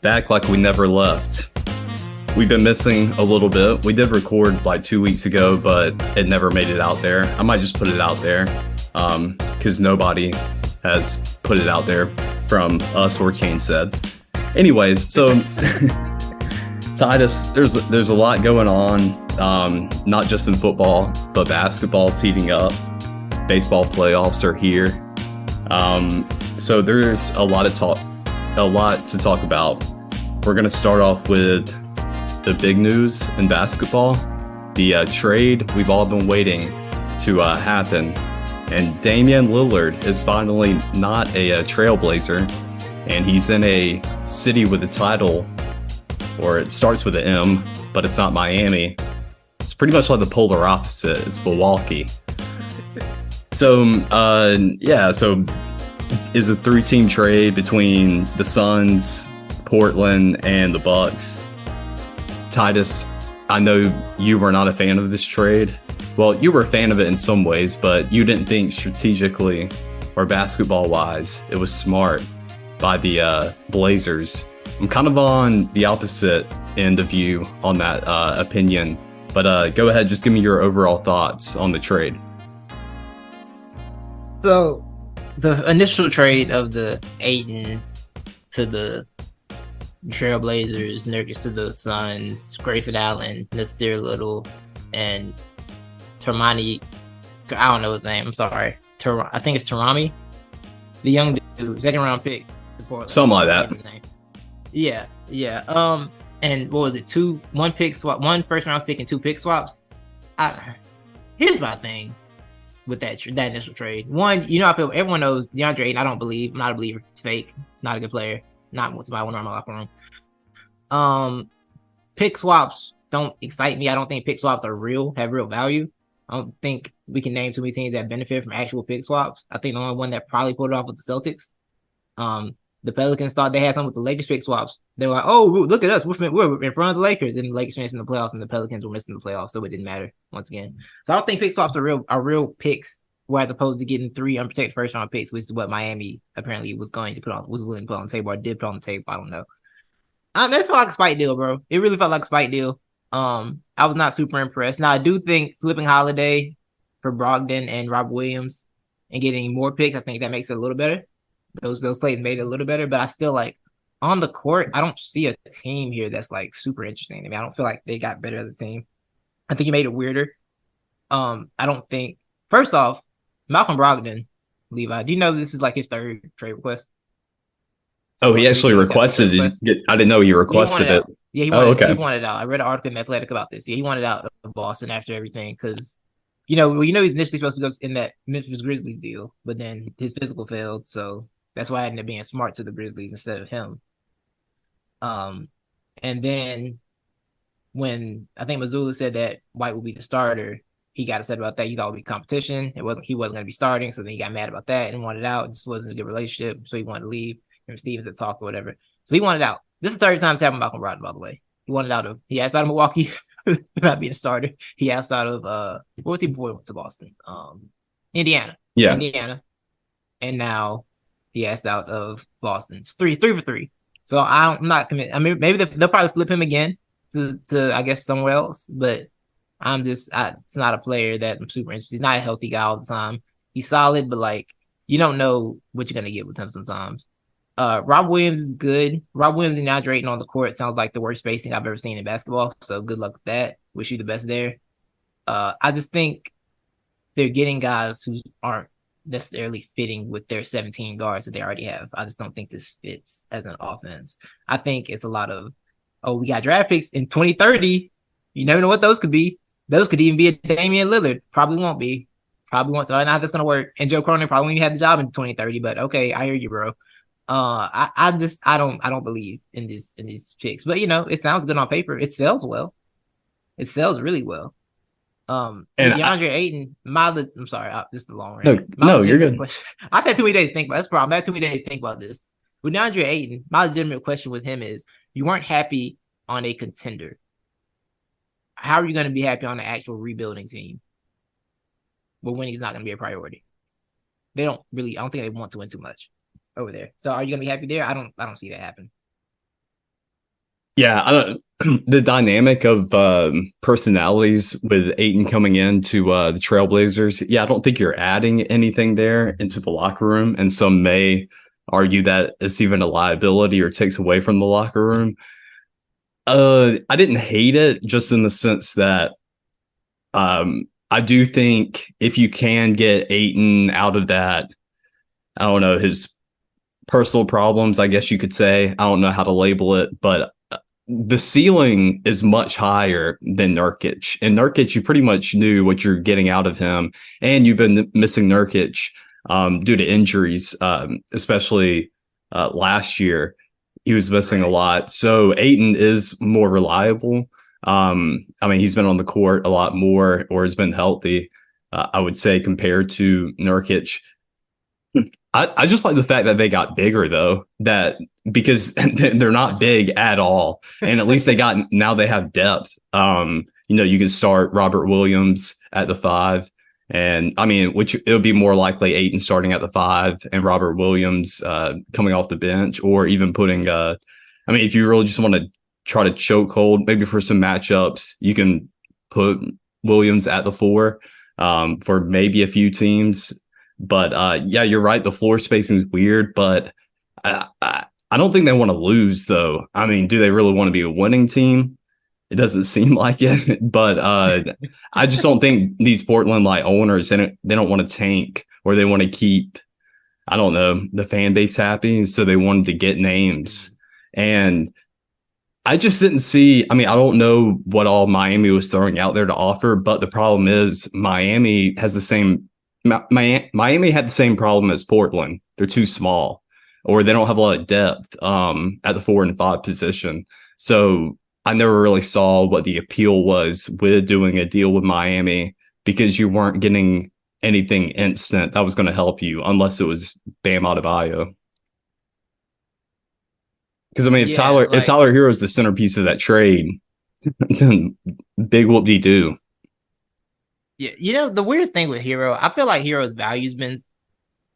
Back like we never left. We've been missing a little bit. We did record like 2 weeks ago, but it never made it out there. I might just put it out there because nobody has put it out there from us or Kane said. Anyways, so Titus, there's a lot going on, not just in football, but basketball's heating up. Baseball playoffs are here. So there's a lot to talk about. We're going to start off with the big news in basketball, the trade we've all been waiting to happen. And Damian Lillard is finally not a trailblazer, and he's in a city with a title, or it starts with an M, but it's not Miami. It's pretty much like the polar opposite. It's Milwaukee. So, so is a 3-team trade between the Suns, Portland, and the Bucks. Titus, I know you were not a fan of this trade. Well, you were a fan of it in some ways, but you didn't think strategically or basketball-wise it was smart by the Blazers. I'm kind of on the opposite end of you on that opinion, but go ahead, just give me your overall thoughts on the trade. So, the initial trade of the Ayton to the Trailblazers, Nurkic to the Suns, Grayson Allen, Nasir Little, and Termani, I don't know his name, I'm sorry. I think it's Terami, the young dude, second round pick. Something like that. Yeah. And what was it? One first round pick and 2 pick swaps. Here's my thing with that initial trade. One, I feel everyone knows DeAndre Ayton. I'm not a believer. It's fake. It's not a good player. Not what somebody want in my locker room. Pick swaps don't excite me. I don't think pick swaps have real value. I don't think we can name too many teams that benefit from actual pick swaps. I think the only one that probably pulled it off was the Celtics. The Pelicans thought they had something with the Lakers pick swaps. They were like, "Oh, look at us, we're in front of the Lakers," and the Lakers finished in the playoffs, and the Pelicans were missing the playoffs, so it didn't matter once again. So I don't think pick swaps are real picks, where as opposed to getting 3 unprotected first round picks, which is what Miami apparently was willing to put on the table, or did put on the table. I don't know. That felt like a spite deal, bro. It really felt like a spite deal. I was not super impressed. Now I do think flipping Holiday for Brogdon and Rob Williams and getting more picks, I think that makes it a little better. Those plays made it a little better, but I still on the court, I don't see a team here that's super interesting to me. I don't feel like they got better as a team. I think he made it weirder. I don't think, first off, Malcolm Brogdon, Levi, do you know this is his 3rd trade request? Oh, he actually requested it. I didn't know he requested it. Yeah, he wanted out. I read an article in Athletic about this. Yeah, he wanted out of Boston after everything because, he's initially supposed to go in that Memphis Grizzlies deal, but then his physical failed, so that's why I ended up being smart to the Grizzlies instead of him. And then when I think Mazzulla said that White would be the starter, he got upset about that. He thought it would be competition. He wasn't going to be starting, so then he got mad about that and wanted out. This wasn't a good relationship, so he wanted to leave. Him and Stevens had talk or whatever. So he wanted out. This is the 3rd time it's happened with Malcolm Brogdon, by the way. He asked out of Milwaukee not being a starter. He asked out of what was he before he went to Boston? Indiana. Yeah. Indiana. And now he asked out of Boston. It's 3 for 3. So I'm not committed. I mean, maybe they'll probably flip him again to I guess somewhere else, but it's not a player that I'm super interested. He's not a healthy guy all the time. He's solid, but you don't know what you're gonna get with him sometimes. Rob Williams is good. Rob Williams and DeAndre Ayton on the court sounds like the worst spacing I've ever seen in basketball. So good luck with that. Wish you the best there. I just think they're getting guys who aren't necessarily fitting with their 17 guards that they already have. I just don't think this fits as an offense. I think it's a lot of, we got draft picks in 2030. You never know what those could be. Those could even be a Damian Lillard. Probably won't be. Probably won't. I don't know how that's going to work. And Joe Cronin probably won't even have the job in 2030, but okay, I hear you, bro. I don't believe in these picks, but it sounds good on paper. It sells well. It sells really well. And DeAndre Ayton, I'm sorry, this is the long range. No, you're good. I've had too many days to think about. That's the problem. I've had too many days to think about this. With DeAndre Ayton, my legitimate question with him is: you weren't happy on a contender. How are you going to be happy on an actual rebuilding team? But when he's not going to be a priority, I don't think they want to win too much over there. So are you going to be happy there? I don't see that happen. Yeah, I don't, the dynamic of personalities with Aiton coming into the Trailblazers. Yeah, I don't think you're adding anything there into the locker room, and some may argue that it's even a liability or takes away from the locker room. I didn't hate it just in the sense that I do think if you can get Aiton out of that, I don't know, his personal problems, I guess you could say. I don't know how to label it, but the ceiling is much higher than Nurkic. And Nurkic, you pretty much knew what you're getting out of him. And you've been missing Nurkic due to injuries, especially last year. He was missing a Right. lot. So Aiton is more reliable. I mean, he's been on the court a lot more or has been healthy, I would say, compared to Nurkic. I just like the fact that they got bigger though, that because they're not That's right. big at all. And at least they got now they have depth. You can start Robert Williams at the five. And I mean, which it would be more likely Aiton starting at the five and Robert Williams coming off the bench, or even putting I mean, if you really just want to try to choke hold, maybe for some matchups, you can put Williams at the four for maybe a few teams. But yeah, you're right. The floor spacing is weird, but I don't think they want to lose, though. I mean, do they really want to be a winning team? It doesn't seem like it. But I just don't think these Portland like owners they don't want to tank, or they want to keep, I don't know, the fan base happy. So they wanted to get names, and I just didn't see. I mean, I don't know what all Miami was throwing out there to offer, but the problem is Miami has the same. Miami had the same problem as Portland. They're too small, or they don't have a lot of depth at the 4 and 5 position. So I never really saw what the appeal was with doing a deal with Miami, because you weren't getting anything instant that was going to help you unless it was Bam Adebayo. Because I mean, if Yeah, like Tyler Hero is the centerpiece of that trade, then big whoop de doo. yeah, the weird thing with Hero, I feel like Hero's value's been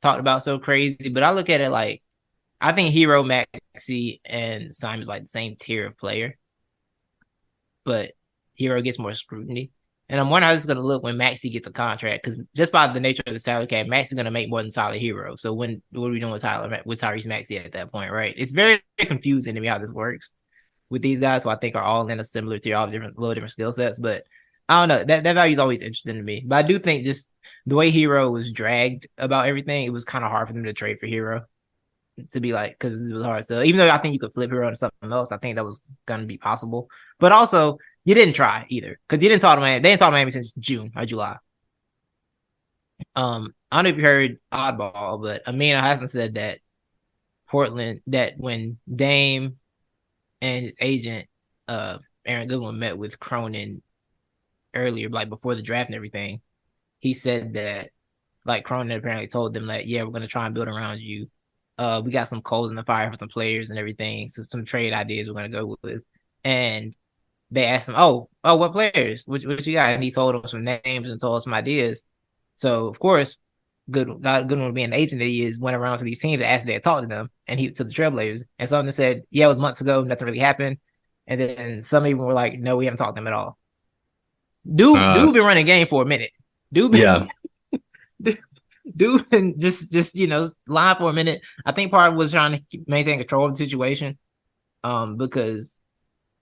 talked about so crazy, but I look at it like I think Hero, Maxi, and Simon's like the same tier of player, but Hero gets more scrutiny. And I'm wondering how this is going to look when Maxi gets a contract, because just by the nature of the salary cap, Maxi's going to make more than Tyler Hero. So what are we doing with Tyrese Maxi at that point, right? It's very confusing to me how this works with these guys, who I think are all in a similar tier, all different, little different skill sets. But I don't know. That value is always interesting to me. But I do think just the way Hero was dragged about everything, it was kind of hard for them to trade for Hero, to be like, because it was hard. So even though I think you could flip Hero into something else, I think that was going to be possible. But also, you didn't try either, because you didn't talk to Miami. They didn't talk to Miami since June or July. I don't know if you heard Oddball, but Amina Hassan said that Portland, that when Dame and his agent, Aaron Goodwin, met with Cronin earlier, like before the draft and everything, he said that like Cronin apparently told them that, yeah, we're gonna try and build around you. We got some coals in the fire for some players and everything, so some trade ideas we're gonna go with. And they asked him, what players? What you got? And he told them some names and told us some ideas. So of course, Goodwin being the agent that he is, went around to these teams and asked if they had talked to them, and he to the Trailblazers, and some of them said, yeah, it was months ago, nothing really happened. And then some even were like, no, we haven't talked to them at all. Dude been running game for a minute. Dude Yeah. been dude been just lying for a minute. I think part was trying to maintain control of the situation. Because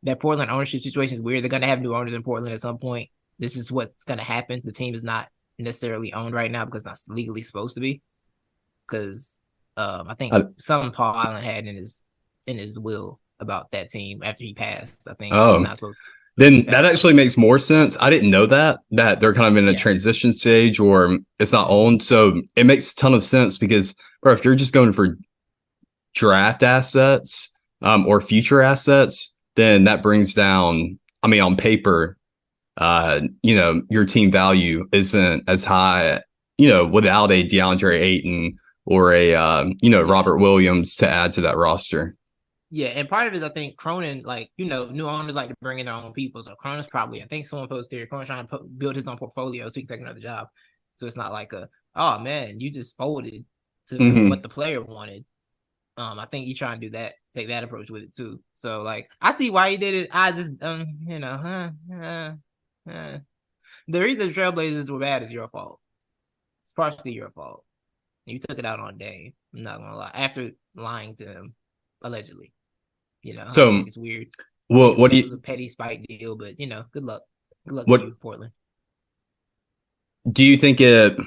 that Portland ownership situation is weird. They're gonna have new owners in Portland at some point. This is what's gonna happen. The team is not necessarily owned right now because it's not legally supposed to be. Because I think I, some Paul Allen had in his will about that team after he passed. I think he's oh, not supposed to be then that passed. actually makes more sense. I didn't know that they're kind of in a Yeah. transition stage, or it's not owned. So it makes a ton of sense because, bro, if you're just going for draft assets or future assets, then that brings down, I mean, on paper, your team value isn't as high, without a DeAndre Ayton or a, Yeah. Robert Williams to add to that roster. Yeah, and part of it is I think Cronin, like, new owners like to bring in their own people. So Cronin's probably, I think someone posted here, Cronin's trying to build his own portfolio so he can take another job. So it's not like oh man, you just folded to what Hmm. the player wanted. I think he's trying to do that. take that approach with it too. So like I see why he did it. I just the reason the Trailblazers were bad is your fault. It's partially your fault. You took it out on Dame. I'm not gonna lie. After lying to him, allegedly. So it's weird. what do It was you a petty spite deal, but good luck. Good luck what to you, Portland. do you think it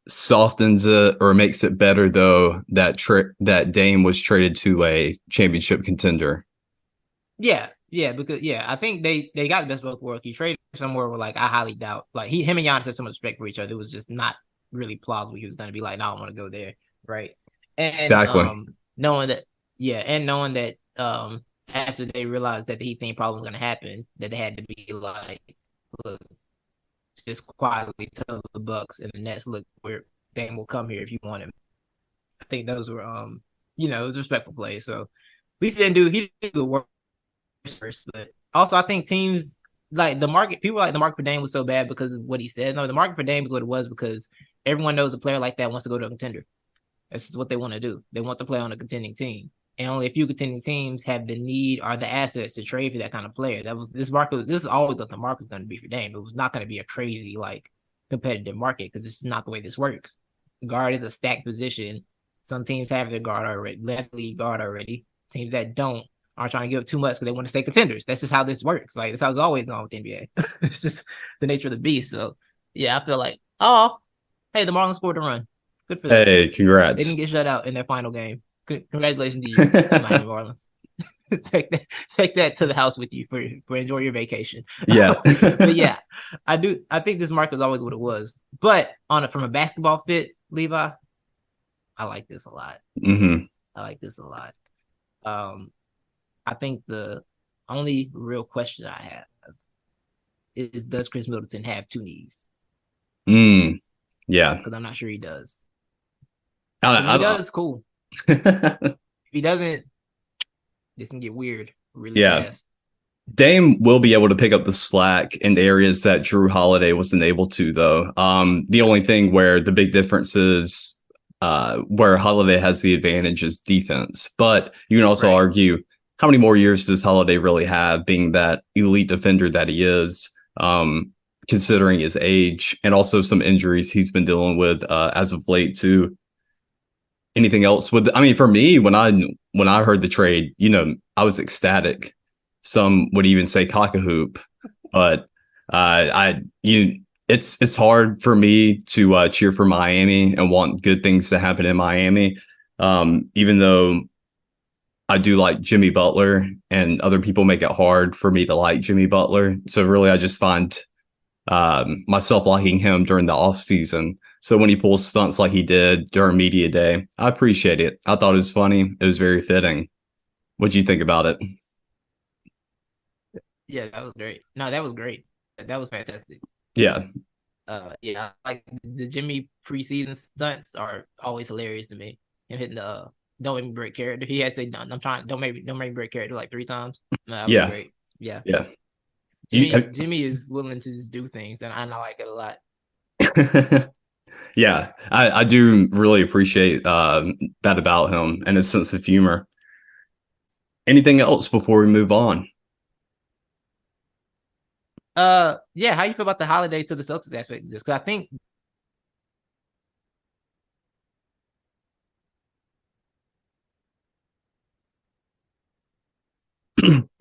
softens it or makes it better though that Dame was traded to a championship contender? Yeah, because I think they got the best of both worlds. You traded somewhere where like I highly doubt like him and Giannis have so much respect for each other. It was just not really plausible he was going to be like, no, I don't want to go there, right? And Exactly. knowing that after they realized that the Heat thing problem was going to happen, that they had to be like, look, just quietly tell the Bucks and the Nets, look, where Dame will come here if you want him. I think those were it was respectful play. So at least he didn't do the work first, but also I think teams like the market, people like the market for Dame was so bad because of what he said. No, the market for Dame is what it was because everyone knows a player like that wants to go to a contender. This is what they want to do. They want to play on a contending team. And only a few contending teams have the need or the assets to trade for that kind of player. This is always what the market is going to be for Dame. It was not going to be a crazy like competitive market because this is not the way this works. Guard is a stacked position. Some teams have their guard already, left league guard already. Teams that don't are trying to give up too much because they want to stay contenders. That's just how this works. Like that's how it's always gone with the NBA. It's just the nature of the beast. So yeah, I feel like, hey, the Marlins scored a run. Good for them. Hey, They congrats. didn't get shut out in their final game. Congratulations to you, Miami Marlins. take that to the house with you for enjoy your vacation. Yeah. But yeah, I think this market was always what it was. But from a basketball fit, Levi, I like this a lot. Mm-hmm. I like this a lot. I think the only real question I have is does Chris Middleton have two knees? Yeah. Because I'm not sure he does. If he does, cool. If he doesn't, this can get weird really fast. Dame will be able to pick up the slack in areas that Drew Holiday wasn't able to, though. The only thing where the big difference is where Holiday has the advantage is defense. But you can also argue, how many more years does Holiday really have being that elite defender that he is, considering his age and also some injuries he's been dealing with as of late, too. Anything else for me, when I heard the trade, I was ecstatic. Some would even say cock a hoop, but it's hard for me to cheer for Miami and want good things to happen in Miami. Even though I do like Jimmy Butler and other people make it hard for me to like Jimmy Butler. So really, I just find myself liking him during the off season. So when he pulls stunts like he did during media day, I appreciate it. I thought it was funny. It was very fitting. What'd you think about it? Yeah, that was great. No, that was great. That was fantastic. Yeah. Like the Jimmy preseason stunts are always hilarious to me. Him hitting the don't make me break character. He had to say don't make me break character like 3 times. No, that was great. Yeah. Jimmy is willing to just do things, and I like it a lot. Yeah, I do really appreciate that about him and his sense of humor. Anything else before we move on? How you feel about the Holiday to the Celtics aspect of this? Because I think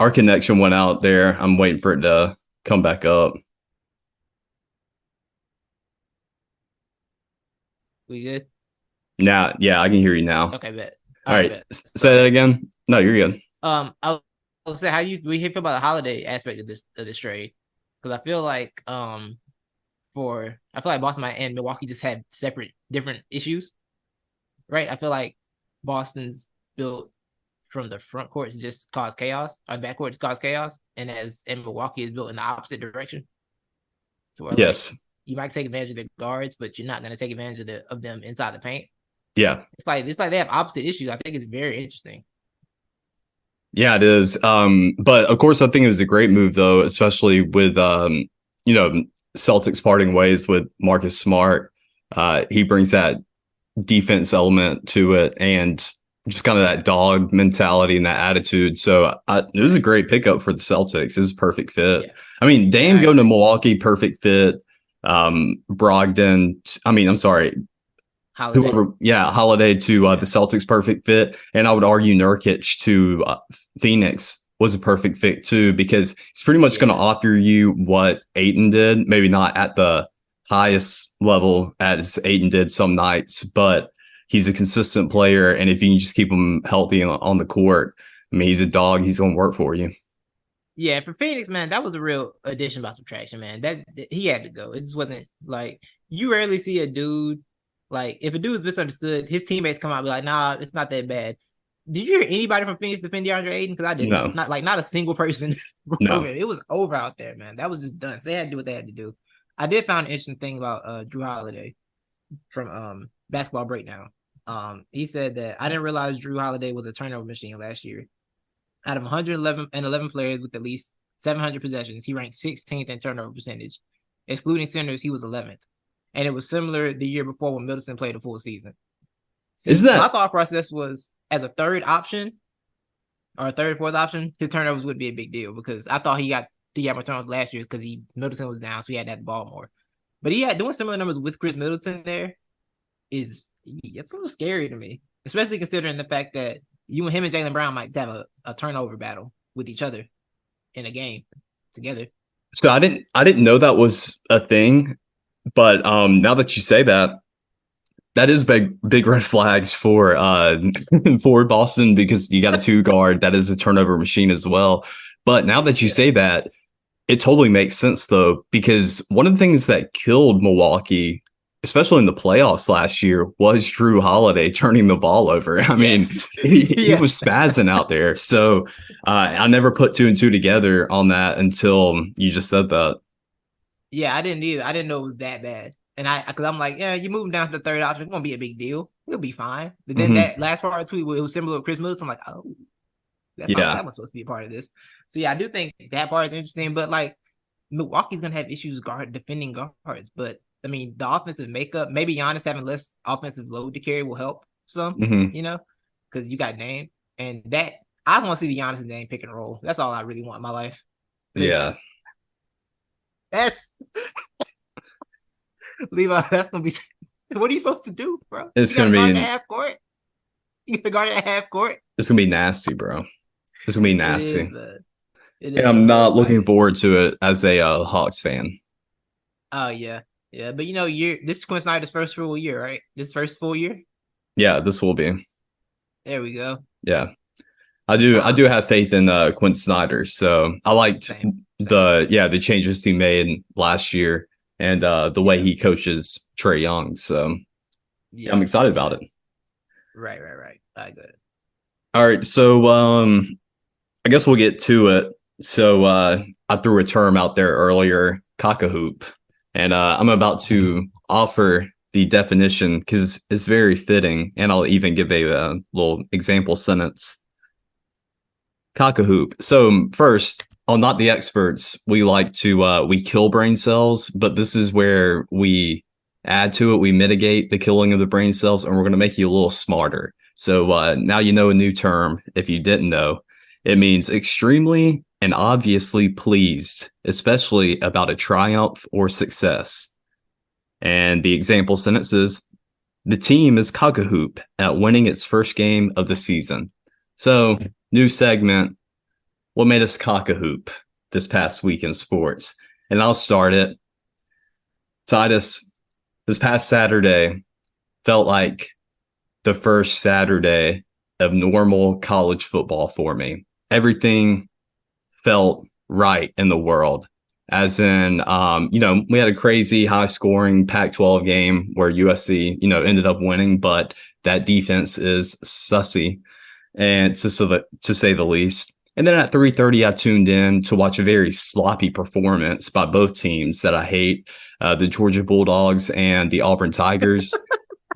our connection went out there. I'm waiting for it to come back up. We good? Now, yeah, I can hear you now. Okay, bet. All right, bet. Say that again. No, you're good. I'll say how you feel about the Holiday aspect of this trade, because I feel like Boston and Milwaukee just had different issues, right? I feel like Boston's built from the front courts just cause chaos, or back courts cause chaos, and Milwaukee is built in the opposite direction. So where, yes. Like, you might take advantage of the guards, but you're not going to take advantage of them inside the paint. Yeah. It's like they have opposite issues. I think it's very interesting. Yeah, it is. But of course, I think it was a great move, though, especially with Celtics parting ways with Marcus Smart. He brings that defense element to it, and just kind of that dog mentality and that attitude. So it was a great pickup for the Celtics. It was a perfect fit. Yeah. I mean, Dame Yeah, going to Milwaukee, perfect fit. Brogdon, I mean, I'm sorry, Holiday. whoever, yeah, Holiday to the Celtics, perfect fit. And I would argue Nurkic to Phoenix was a perfect fit too, because he's pretty much going to offer you what Ayton did, maybe not at the highest level as Ayton did some nights, but he's a consistent player. And if you can just keep him healthy on the court, I mean, he's a dog. He's going to work for you. Yeah, for Phoenix, man, that was a real addition by subtraction, man. That he had to go. It just wasn't like you rarely see a dude like if a dude's misunderstood, his teammates come out and be like, "Nah, it's not that bad." Did you hear anybody from Phoenix defend DeAndre Ayton? Because I didn't. No, Not a single person. no. It was over out there, man. That was just done. So they had to do what they had to do. I did find an interesting thing about Drew Holiday from Basketball Breakdown. He said that I didn't realize Drew Holiday was a turnover machine last year. Out of 111 players with at least 700 possessions, he ranked 16th in turnover percentage. Excluding centers, he was 11th. And it was similar the year before when Middleton played a full season. Is that my thought process was as a third option or a third, fourth option, his turnovers would be a big deal because I thought he got more turnovers last year because Middleton was down, so he had to have the ball more. But he had doing similar numbers with Chris Middleton there it's a little scary to me, especially considering the fact that him and Jaylen Brown might have a turnover battle with each other in a game together. So I didn't know that was a thing, but now that you say that, that is big red flags for for Boston because you got a two guard that is a turnover machine as well. But now that you say that, it totally makes sense though, because one of the things that killed Milwaukee, especially in the playoffs last year, was Drew Holiday turning the ball over. I mean, he was spazzing out there. So I never put two and two together on that until you just said that. Yeah, I didn't either. I didn't know it was that bad. And because I'm like, yeah, you move him down to the third option, it's gonna be a big deal. He'll be fine. But then that last part of the tweet, it was similar to Chris Middleton. I'm like, oh, that's not that one's supposed to be a part of this. So yeah, I do think that part is interesting. But like, Milwaukee's gonna have issues defending guards. But I mean, the offensive makeup, maybe Giannis having less offensive load to carry will help some. You know, because you got Dame, and that I want to see the Giannis and Dame pick and roll. That's all I really want in my life. Yeah. That's Levi. That's gonna be. What are you supposed to do, bro? It's gonna be in half court. You gonna guard it at half court. It's gonna be nasty, bro. It's gonna be nasty. And I'm not looking forward to it as a Hawks fan. Oh yeah, yeah. But this is Quinn Snyder's first full year, right? This first full year. Yeah, this will be. There we go. Yeah, I do have faith in Quinn Snyder. So I liked the changes he made last year and the way he coaches Trae Young. So yeah, I'm excited about it. Right. I got it. All right, so I guess we'll get to it. So I threw a term out there earlier, cock-a-hoop, and I'm about to offer the definition because it's very fitting, and I'll even give a little example sentence. Cock-a-hoop. So first, not the experts, we like to we kill brain cells, but this is where we add to it, we mitigate the killing of the brain cells, and we're going to make you a little smarter. So now you know a new term. If you didn't know, it means extremely and obviously pleased, especially about a triumph or success. And the example sentence is, the team is cock-a-hoop at winning its first game of the season. So, new segment, what made us cock-a-hoop this past week in sports? And I'll start it. Titus, this past Saturday felt like the first Saturday of normal college football for me. Everything felt right in the world, as in, we had a crazy high scoring Pac-12 game where USC, ended up winning, but that defense is sussy, and to say the least. And then at 3:30, I tuned in to watch a very sloppy performance by both teams that I hate, the Georgia Bulldogs and the Auburn Tigers.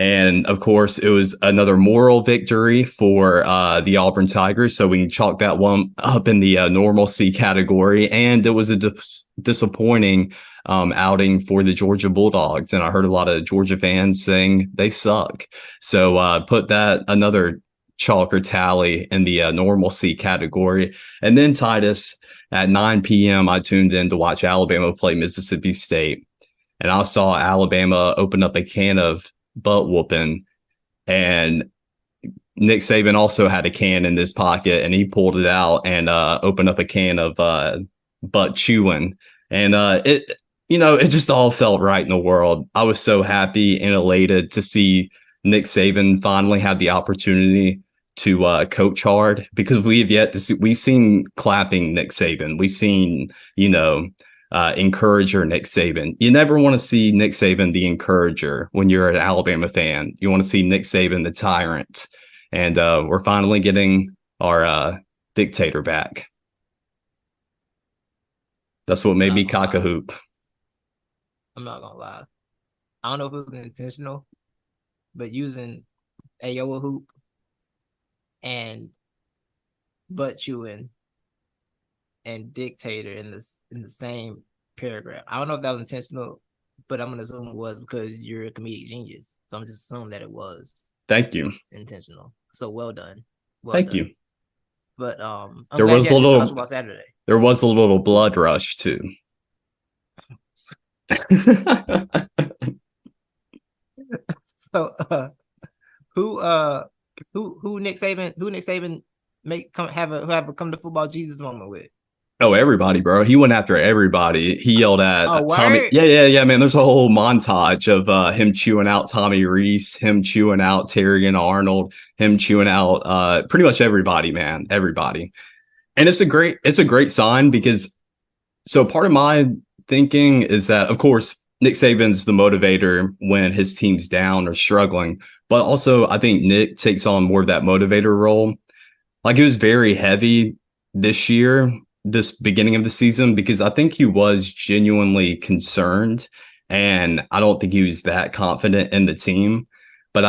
And of course, it was another moral victory for the Auburn Tigers. So we can chalk that one up in the normalcy category. And it was a disappointing outing for the Georgia Bulldogs. And I heard a lot of Georgia fans saying they suck. So put that another chalk or tally in the normalcy category. And then Titus, at 9 p.m., I tuned in to watch Alabama play Mississippi State. And I saw Alabama open up a can of butt whooping. And Nick Saban also had a can in his pocket, and he pulled it out and opened up a can of butt chewing. And it just all felt right in the world. I was so happy and elated to see Nick Saban finally have the opportunity to coach hard, because we've yet to see. We've seen clapping Nick Saban. We've seen, encourager Nick Saban. You never want to see Nick Saban the encourager when you're an Alabama fan. You want to see Nick Saban the tyrant. And we're finally getting our dictator back. That's what made me cock a hoop. I'm not gonna lie. I don't know if it was intentional, but using Ayoa hoop and butt chewing and dictator in the same paragraph. I don't know if that was intentional, but I'm gonna assume it was, because you're a comedic genius. So I'm just assuming that it was. Thank you. Intentional. So well done. Thank you. But there was a little Saturday. There was a little blood rush too. So who Nick Saban have a come to football Jesus moment with? Oh, everybody, bro. He went after everybody. He yelled at Tommy. Yeah, man. There's a whole montage of him chewing out Tommy Reese, him chewing out Terrion Arnold, him chewing out pretty much everybody, man. Everybody. And it's a great sign, because so part of my thinking is that, of course, Nick Saban's the motivator when his team's down or struggling, but also I think Nick takes on more of that motivator role. Like, it was very heavy this year, this beginning of the season, because I think he was genuinely concerned, and I don't think he was that confident in the team. But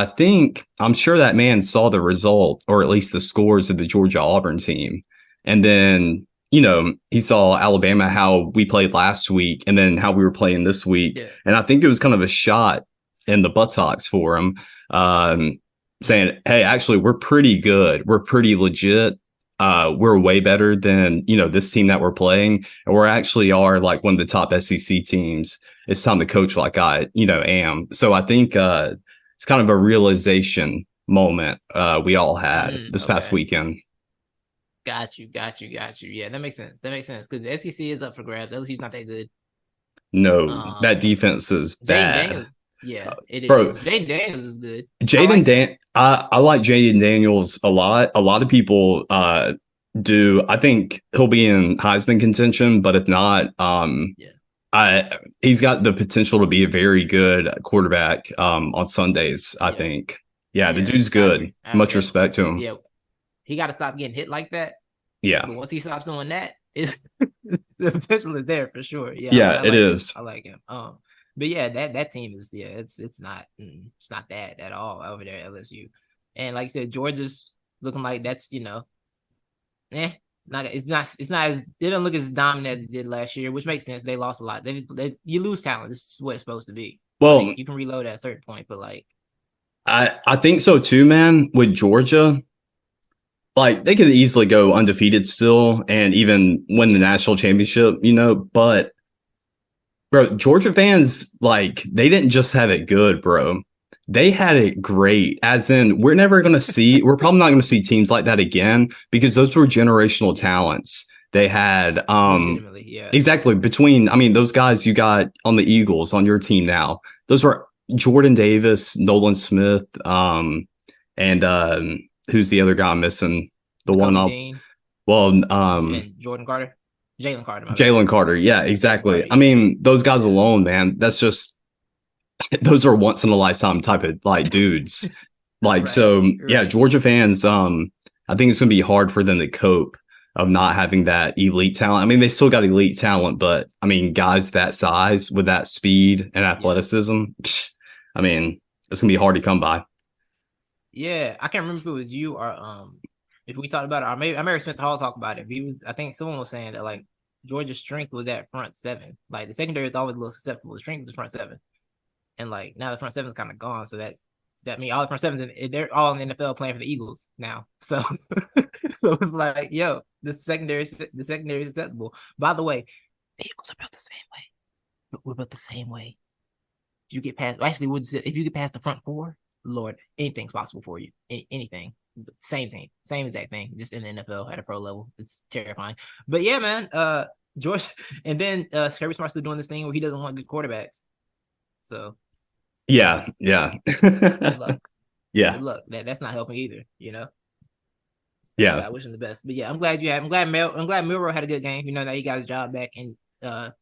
I'm sure that man saw the result, or at least the scores of the Georgia Auburn team. And then, he saw Alabama, how we played last week, and then how we were playing this week. Yeah. And I think it was kind of a shot in the buttocks for him, saying, hey, actually, we're pretty good. We're pretty legit. We're way better than, this team that we're playing. And we're actually are like one of the top SEC teams. It's time to coach like I, am. So I think it's kind of a realization moment we all had this past weekend. Got you. Yeah, that makes sense. Because the SEC is up for grabs. LSU's not that good. No, that defense is bad. Daniels, yeah, it is. Bro, Jaden Daniels is good. I like Jaden Daniels a lot. A lot of people do. I think he'll be in Heisman contention, but if not, he's got the potential to be a very good quarterback on Sundays, I think. Yeah, the dude's good. Much respect to him. Yeah. He got to stop getting hit like that. Yeah. But once he stops doing that, the potential is there for sure. Yeah. Yeah, it is. I like him. But yeah, that team is it's not that at all over there at LSU. And like I said, Georgia's looking like that's it's not as, they don't look as dominant as it did last year, which makes sense. They lost a lot. You lose talent. This is what it's supposed to be. Well, you can reload at a certain point, but like I think so too, man. With Georgia, like, they could easily go undefeated still and even win the national championship, but bro, Georgia fans, like, they didn't just have it good, bro. They had it great, as in we're probably not going to see teams like that again, because those were generational talents. They had, exactly, between, those guys you got on the Eagles on your team now, those were Jordan Davis, Nolan Smith, and who's the other guy I'm missing? The one up. And Jordan Carter. Jalen Carter. Yeah, exactly. Those guys alone, man, that's just, those are once in a lifetime type of like dudes. Like, yeah, Georgia fans, I think it's going to be hard for them to cope of not having that elite talent. They still got elite talent, but guys that size with that speed and athleticism, it's going to be hard to come by. Yeah, I can't remember if it was you or if we talked about it, or maybe I remember Spencer Hall talked about it. I think someone was saying that like Georgia's strength was that front seven. Like the secondary is always a little susceptible. The strength was front seven, and like now the front seven is kind of gone, so that That mean all the front sevens, they're all in the NFL playing for the Eagles now. So, so it was like, yo, the secondary is acceptable. By the way, the Eagles are built the same way. We're built the same way. If you get past, actually, if you get past the front four, Lord, anything's possible for you. Anything. Same thing, same exact thing, just in the NFL at a pro level. It's terrifying. But yeah, man, George, and then Kirby Smart's still doing this thing where he doesn't want good quarterbacks. So Yeah. good luck. Yeah. Good luck. That's not helping either, Yeah. But I wish him the best. But yeah, I'm glad I'm glad Milrow had a good game. That he got his job back, and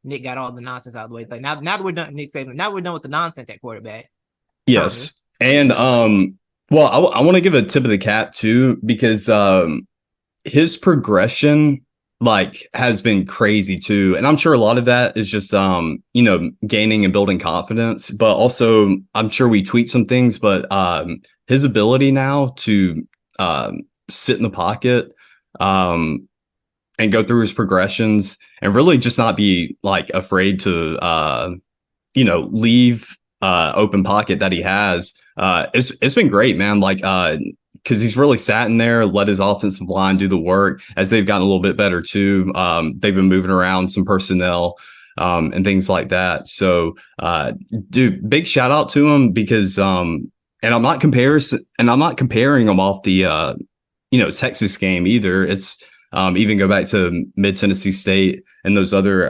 Nick got all the nonsense out of the way. Like now that we're done, Nick Saban. Now we're done with the nonsense at quarterback. Yes. And well, I want to give a tip of the cap too, because his progression like has been crazy too. And I'm sure a lot of that is just gaining and building confidence, but also I'm sure we tweet some things, but his ability now to sit in the pocket and go through his progressions and really just not be like afraid to leave open pocket that he has. It's been great, man. Like because he's really sat in there, let his offensive line do the work as they've gotten a little bit better too. They've been moving around some personnel and things like that. So, dude, big shout out to him because and I'm not comparing him off the Texas game either. It's even go back to Mid Tennessee State and those other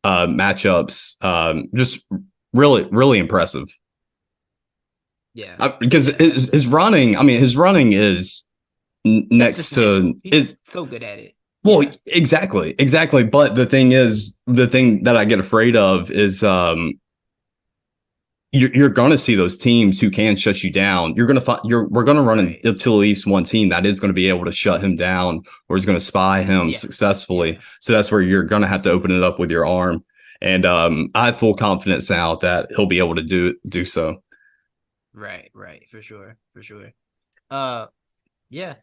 matchups. Just really, really impressive. Yeah, because his running, his running is next to he's so good at it. Well, yeah. Exactly. But the thing that I get afraid of is you're going to see those teams who can shut you down. We're going to run until at least one team that is going to be able to shut him down or is going to spy him successfully. Yeah. So that's where you're going to have to open it up with your arm. And I have full confidence now that he'll be able to do so. Right, for sure. Yeah.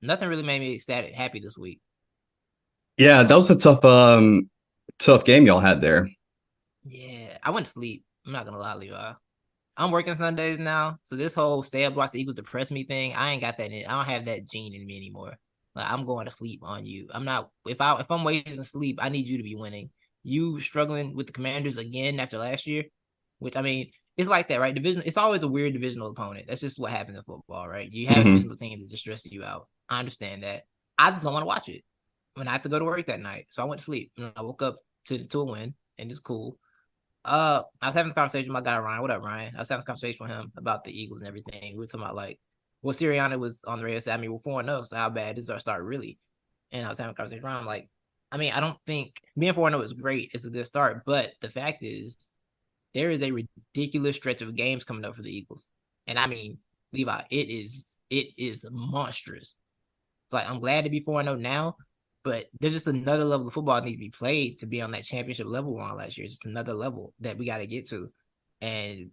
Nothing really made me ecstatic, happy this week. Yeah, that was a tough game y'all had there. Yeah, I went to sleep. I'm not gonna lie, Levi. I'm working Sundays now, so this whole stay up watch the Eagles depress me thing, I ain't got that in. I don't have that gene in me anymore. Like I'm going to sleep on you. I'm not. If I'm waiting to sleep, I need you to be winning. You struggling with the Commanders again after last year, which it's like that, right? Division. It's always a weird divisional opponent. That's just what happens in football, right? You have divisional teams that just stress you out. I understand that. I just don't want to watch it when I have to go to work that night. So I went to sleep and I woke up to a win, and it's cool. I was having a conversation with my guy Ryan. What up, Ryan? I was having a conversation with him about the Eagles and everything. We were talking about Sirianni was on the radio. Said, we're 4-0, so how bad is our start really? And I was having a conversation with Ryan. I'm like, I don't think being 4-0 is great. It's a good start, but the fact is, there is a ridiculous stretch of games coming up for the Eagles, and Levi, it is monstrous. It's like I'm glad to be 4-0 now. But there's just another level of football that needs to be played to be on that championship level we're on last year. It's just another level that we got to get to. And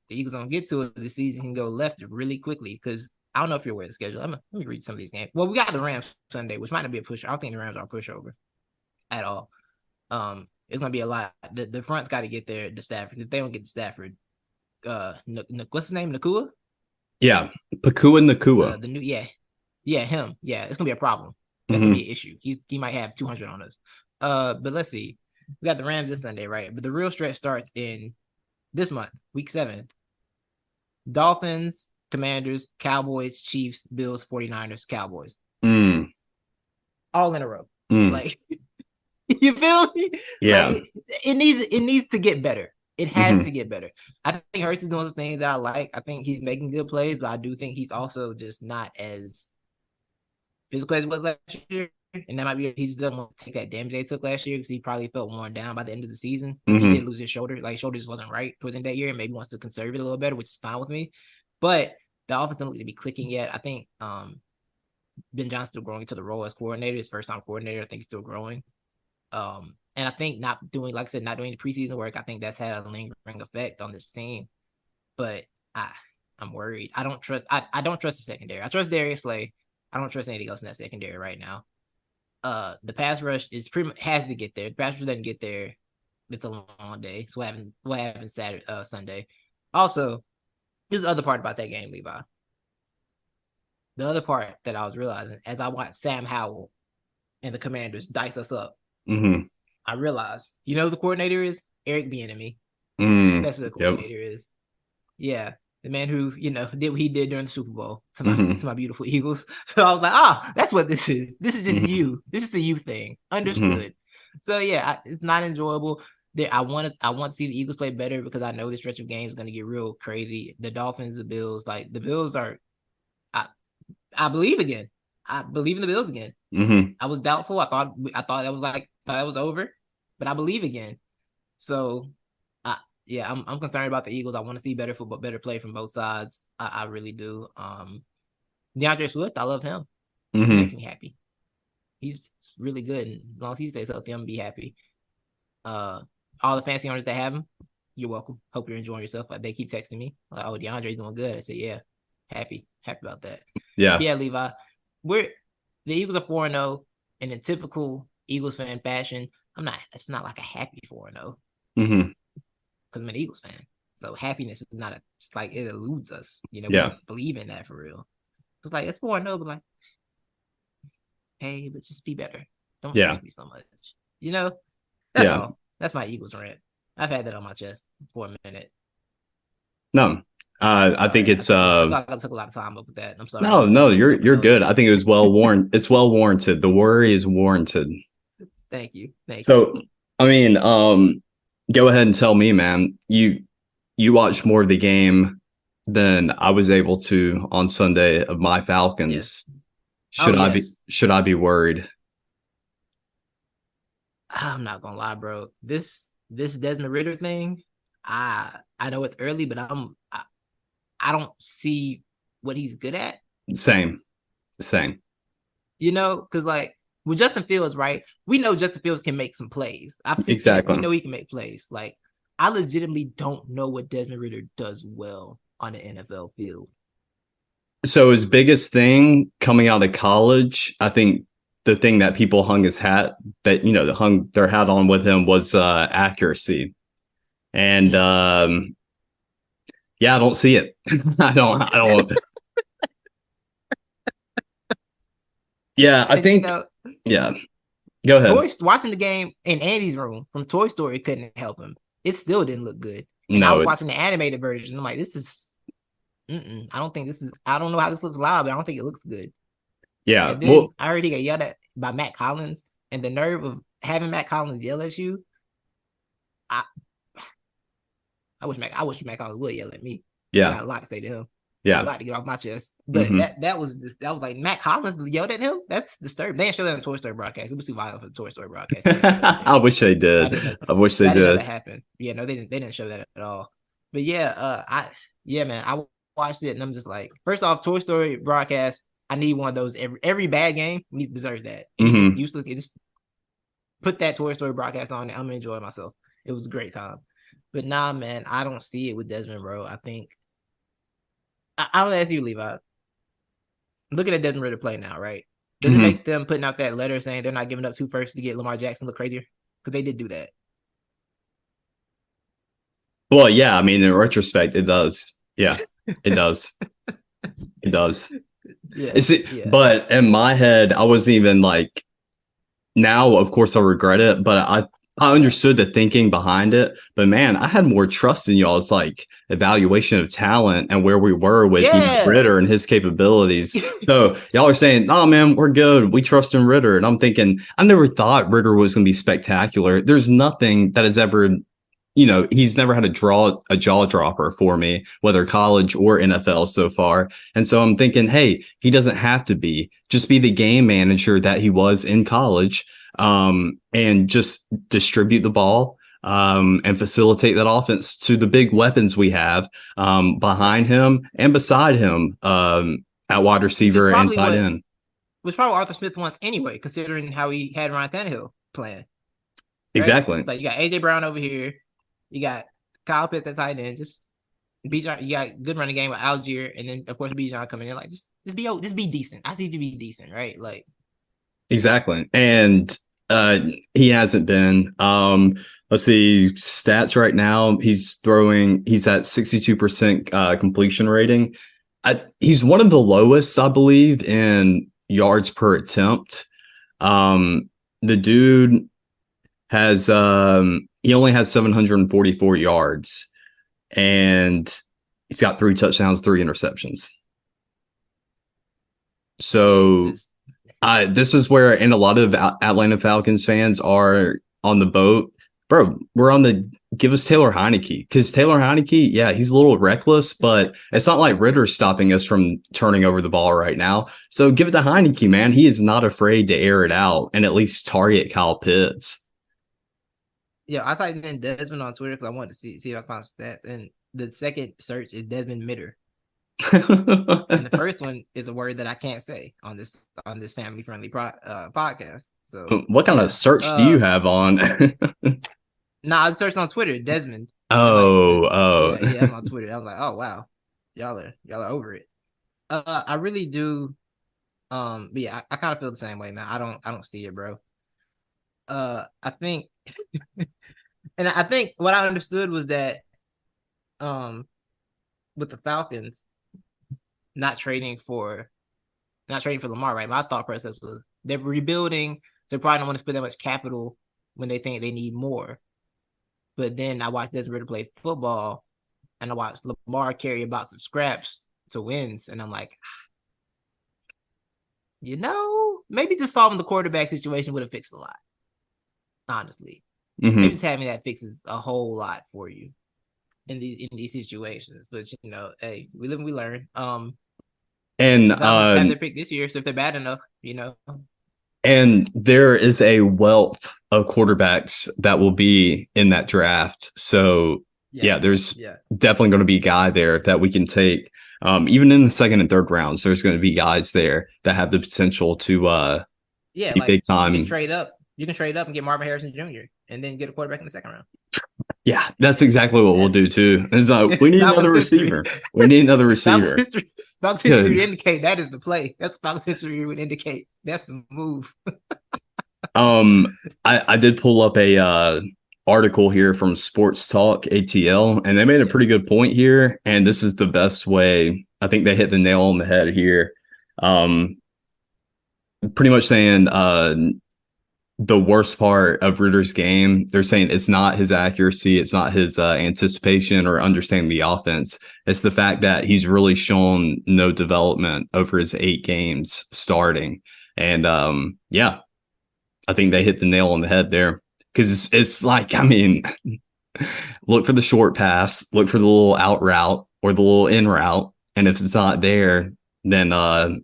the Eagles don't get to it, the season can go left really quickly because I don't know if you're aware of the schedule. Let me read some of these games. Well, we got the Rams Sunday, which might not be a push. I don't think the Rams are a pushover at all. It's going to be a lot. The front's got to get there to Stafford. If they don't get to Stafford, what's his name? Nakua? Yeah, Pakua Nakua. Him. Yeah, it's going to be a problem. That's gonna be an issue. He might have 200 on us. But let's see. We got the Rams this Sunday, right? But the real stretch starts in this month, week 7. Dolphins, Commanders, Cowboys, Chiefs, Bills, 49ers, Cowboys. All in a row. Like you feel me? Yeah. Like, it needs to get better. It has to get better. I think Hurts is doing some things that I like. I think he's making good plays, but I do think he's also just not as physical as he was last year, and that might be he just doesn't want to take that damage they took last year because he probably felt worn down by the end of the season. He did lose his shoulder, shoulder just wasn't right towards the end of that year, and maybe wants to conserve it a little better, which is fine with me. But the offense doesn't look to be clicking yet. I think Ben Johnson's still growing into the role as coordinator, his first time coordinator. I think he's still growing. And I think not doing the preseason work, I think that's had a lingering effect on this team. But I'm worried. I don't trust the secondary. I trust Darius Slay. I don't trust anything else in that secondary right now. The pass rush has to get there. The pass rush doesn't get there. It's a long day. So what happened Sunday? Also, here's the other part about that game, Levi. The other part that I was realizing as I watched Sam Howell and the Commanders dice us up, I realized, you know who the coordinator is? Eric Bieniemy. That's what the coordinator is. Yeah. The man who, did what he did during the Super Bowl to my beautiful Eagles. So I was like, that's what this is. This is just you. This is a you thing. Understood. So yeah, it's not enjoyable. I want to see the Eagles play better because I know the stretch of games is going to get real crazy. The Dolphins, the Bills, like the Bills are. I believe again. I believe in the Bills again. I was doubtful. I thought that was over, but I believe again. So, I'm concerned about the Eagles. I want to see better football, better play from both sides. I really do. DeAndre Swift, I love him. He makes me happy. He's really good. And as long as he stays healthy, I'm gonna be happy. All the fancy owners that have him, you're welcome. Hope you're enjoying yourself. They keep texting me like, "Oh, DeAndre's doing good." I say, "Yeah, happy about that." Yeah, Levi. The Eagles are 4-0 in a typical Eagles fan fashion. It's not like a happy 4-0 because I'm an Eagles fan. So happiness is not it's like it eludes us. We don't believe in that for real. It's like it's 4-0, but like, hey, but just be better. Don't stress me so much. That's all. That's my Eagles rant. I've had that on my chest for a minute. No, I think it's. I took a lot of time up with that. I'm sorry. No, you're good. I think it was well warranted. It's well warranted. The worry is warranted. Thank you. So, I mean, go ahead and tell me, man. You watched more of the game than I was able to on Sunday of my Falcons. Yes. Should I be worried? I'm not gonna lie, bro. This Desmond Ridder thing, I know it's early, but I don't see what he's good at. Same. Because like with Justin Fields, right? We know Justin Fields can make some plays. Exactly. We know he can make plays. Like I legitimately don't know what Desmond Ridder does well on the NFL field. So his biggest thing coming out of college, I think the thing that people hung their hat on with him was accuracy. And I don't see it. I don't. Yeah, I think. Yeah, go ahead. Watching the game in Andy's room from Toy Story couldn't help him. It still didn't look good. And I was watching the animated version. I'm like, this is. I don't think this is. I don't know how this looks live, but I don't think it looks good. Yeah. And then I already got yelled at by Matt Collins, and the nerve of having Matt Collins yell at you. I wish Matt Collins would yell at me. Yeah. I got a lot to say to him. Yeah. A lot to get off my chest. But that was like Matt Collins yelled at him. That's disturbing. They didn't show that on the Toy Story broadcast. It was too violent for the Toy Story broadcast. I wish they did. I wish they did. That happened. Yeah, no, they didn't show that at all. But man, I watched it and I'm just like, first off, Toy Story broadcast. I need one of those every bad game deserves that. It's useless. Just put that Toy Story broadcast on and I'm gonna enjoy myself. It was a great time. But nah, man, I don't see it with Desmond, bro. I think I'll ask you, Levi. Looking at Desmond Ridder play now, right? Does it make them putting out that letter saying they're not giving up 2 firsts to get Lamar Jackson look crazier? Because they did do that. Well, yeah, I mean, in retrospect, it does. Yeah, it does. It does. Yeah. But in my head, I wasn't even like, now, of course, I regret it, but I understood the thinking behind it. But man, I had more trust in y'all's like evaluation of talent and where we were with Ridder and his capabilities. So y'all are saying, "Oh man, we're good. We trust in Ridder." And I'm thinking, I never thought Ridder was going to be spectacular. There's nothing that has ever, he's never had a jaw dropper for me, whether college or NFL so far. And so I'm thinking, hey, he doesn't have to just be the game manager that he was in college. And just distribute the ball and facilitate that offense to the big weapons we have behind him and beside him at wide receiver and tight end. Which probably Arthur Smith wants anyway, considering how he had Ryan Tannehill playing. Right? Exactly. It's like you got AJ Brown over here, you got Kyle Pitts at tight end, just Bijan, you got good running game with Algier, and then of course Bijan coming in like just be decent. I need you to be decent, right? Like exactly. And He hasn't been. Let's see stats right now. He's at 62% completion rating. He's one of the lowest, I believe, in yards per attempt. The dude has he only has 744 yards, and he's got 3 touchdowns, 3 interceptions. So this is where, and a lot of Atlanta Falcons fans are on the boat. Bro, we're on the give us Taylor Heineke, because Taylor Heineke, yeah, he's a little reckless, but it's not like Ritter's stopping us from turning over the ball right now. So give it to Heineke, man. He is not afraid to air it out and at least target Kyle Pitts. Yeah, I typed in Desmond on Twitter because I wanted to see if I found stats, and the second search is Desmond Mitter. And the first one is a word that I can't say on this family friendly podcast. So what kind of search do you have on? I searched on Twitter, Desmond. Oh. Yeah, I'm on Twitter. I was like, oh wow, y'all are over it. I really do. But yeah, I kind of feel the same way, man. I don't see it, bro. I think, and I think what I understood was that, with the Falcons not trading for Lamar, right? My thought process was they're rebuilding, so they probably don't want to spend that much capital when they think they need more. But then I watched Desmond Ridder play football, and I watched Lamar carry a box of scraps to wins, and I'm like, maybe just solving the quarterback situation would have fixed a lot. Honestly, maybe just having that fixes a whole lot for you in these situations. But hey, we live and we learn. And have their pick this year, so if they're bad enough, And there is a wealth of quarterbacks that will be in that draft. So there's definitely going to be a guy there that we can take. Even in the second and third rounds, there's going to be guys there that have the potential to be big time. You can trade up and get Marvin Harrison Jr. and then get a quarterback in the second round. Yeah, that's exactly what we'll do too. It's like, we need another receiver. We need another receiver. Falcons history would indicate that is the play. That's Falcons history would indicate that's the move. I did pull up a article here from Sports Talk ATL, and they made a pretty good point here. And this is the best way. I think they hit the nail on the head here. Pretty much saying the worst part of Ritter's game, they're saying it's not his accuracy, it's not his anticipation or understanding the offense. It's the fact that he's really shown no development over his 8 games starting. And I think they hit the nail on the head there, because it's like, look for the short pass, look for the little out route or the little in route, and if it's not there, then I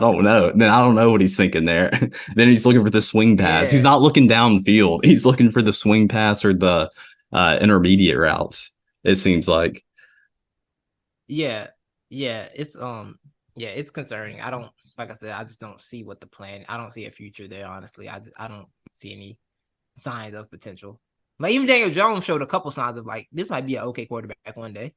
don't know. Then I don't know what he's thinking there. Then he's looking for the swing pass. Yeah. He's not looking downfield. He's looking for the swing pass or the intermediate routes, it seems like. Yeah. It's it's concerning. Like I said, I just don't see what the plan. I don't see a future there, honestly. I don't see any signs of potential. Like, even Daniel Jones showed a couple signs of, like, this might be an okay quarterback one day.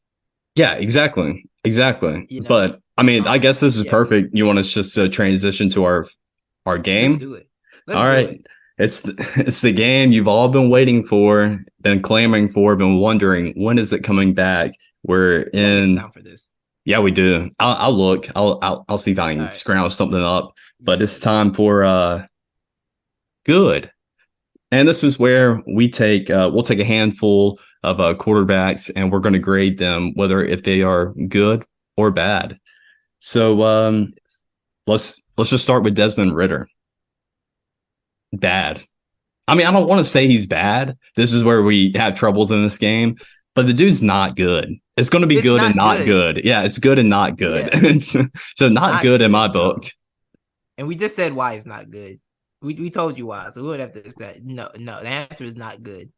Yeah, exactly. But I guess this is perfect. You want us just to transition to our game? Let's do it. All right. It's the game you've all been waiting for, been clamoring for, been wondering, when is it coming back? We're in. Time for this. Yeah, we do. I'll look. I'll see if I can scrounge something up. But it's time for good. And this is where we'll take a handful of quarterbacks, and we're going to grade them whether if they are good or bad. So let's just start with Desmond Ridder. Bad. I don't want to say he's bad. This is where we have troubles in this game, but the dude's not good. It's going to be good and not good. Yeah, it's good and not good. Yeah. So not good in my book. And we just said why it's not good. We told you why, so we would have to say no. The answer is not good.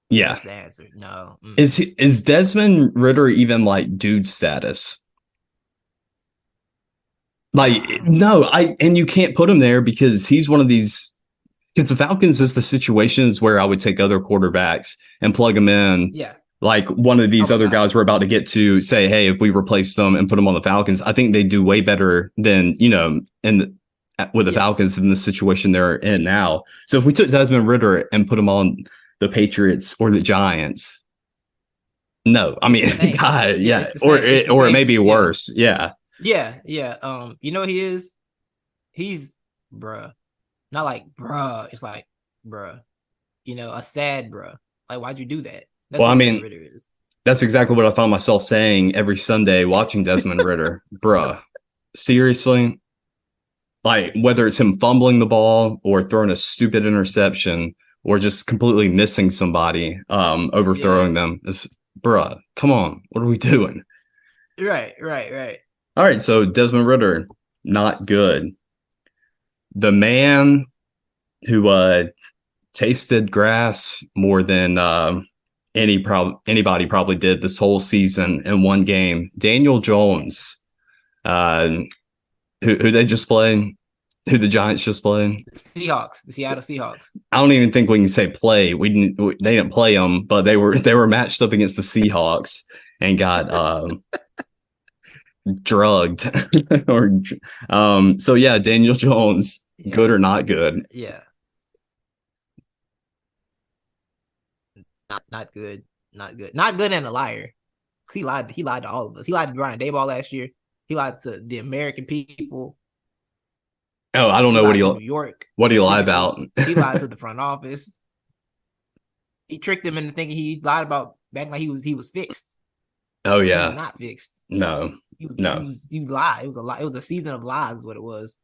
Yeah, that's the answer. No. Is Desmond Ridder even like dude status? Like, no, and you can't put him there because he's one of these. Because the Falcons is the situations where I would take other quarterbacks and plug them in. Yeah. Like one of these other guys we're about to get to, say, hey, if we replace them and put them on the Falcons, I think they do way better than, in with the Falcons in the situation they're in now. So if we took Desmond Ridder and put him on the Patriots or the Giants, no, I mean, God, yeah, or it may be worse. Yeah. Yeah. You know what he is? He's bruh. Not like bruh. It's like bruh. You know, a sad bruh. Like, why'd you do that? That's well, what I mean, Ridder is. That's exactly what I found myself saying every Sunday watching Desmond Ridder. Bruh, seriously? Like, whether it's him fumbling the ball or throwing a stupid interception or just completely missing somebody, overthrowing them, bruh, come on. What are we doing? Right. All right, so Desmond Ridder, not good. The man who tasted grass more than anybody probably did this whole season in one game. Daniel Jones, who they just played, who the Giants just played. The Seattle Seahawks. I don't even think we can say play. They didn't play them, but they were matched up against the Seahawks and got drugged. So yeah, Daniel Jones, good or not good? Yeah. Not good. Not good and a liar. He lied to all of us. He lied to Brian Daboll last year. He lied to the American people. Oh, I don't know what New York. What do you lie about? He lied to the front office. He tricked them into thinking he lied about back like he was fixed. Oh yeah. He was not fixed. No. He lied. It was a lie. It was a season of lies is what it was.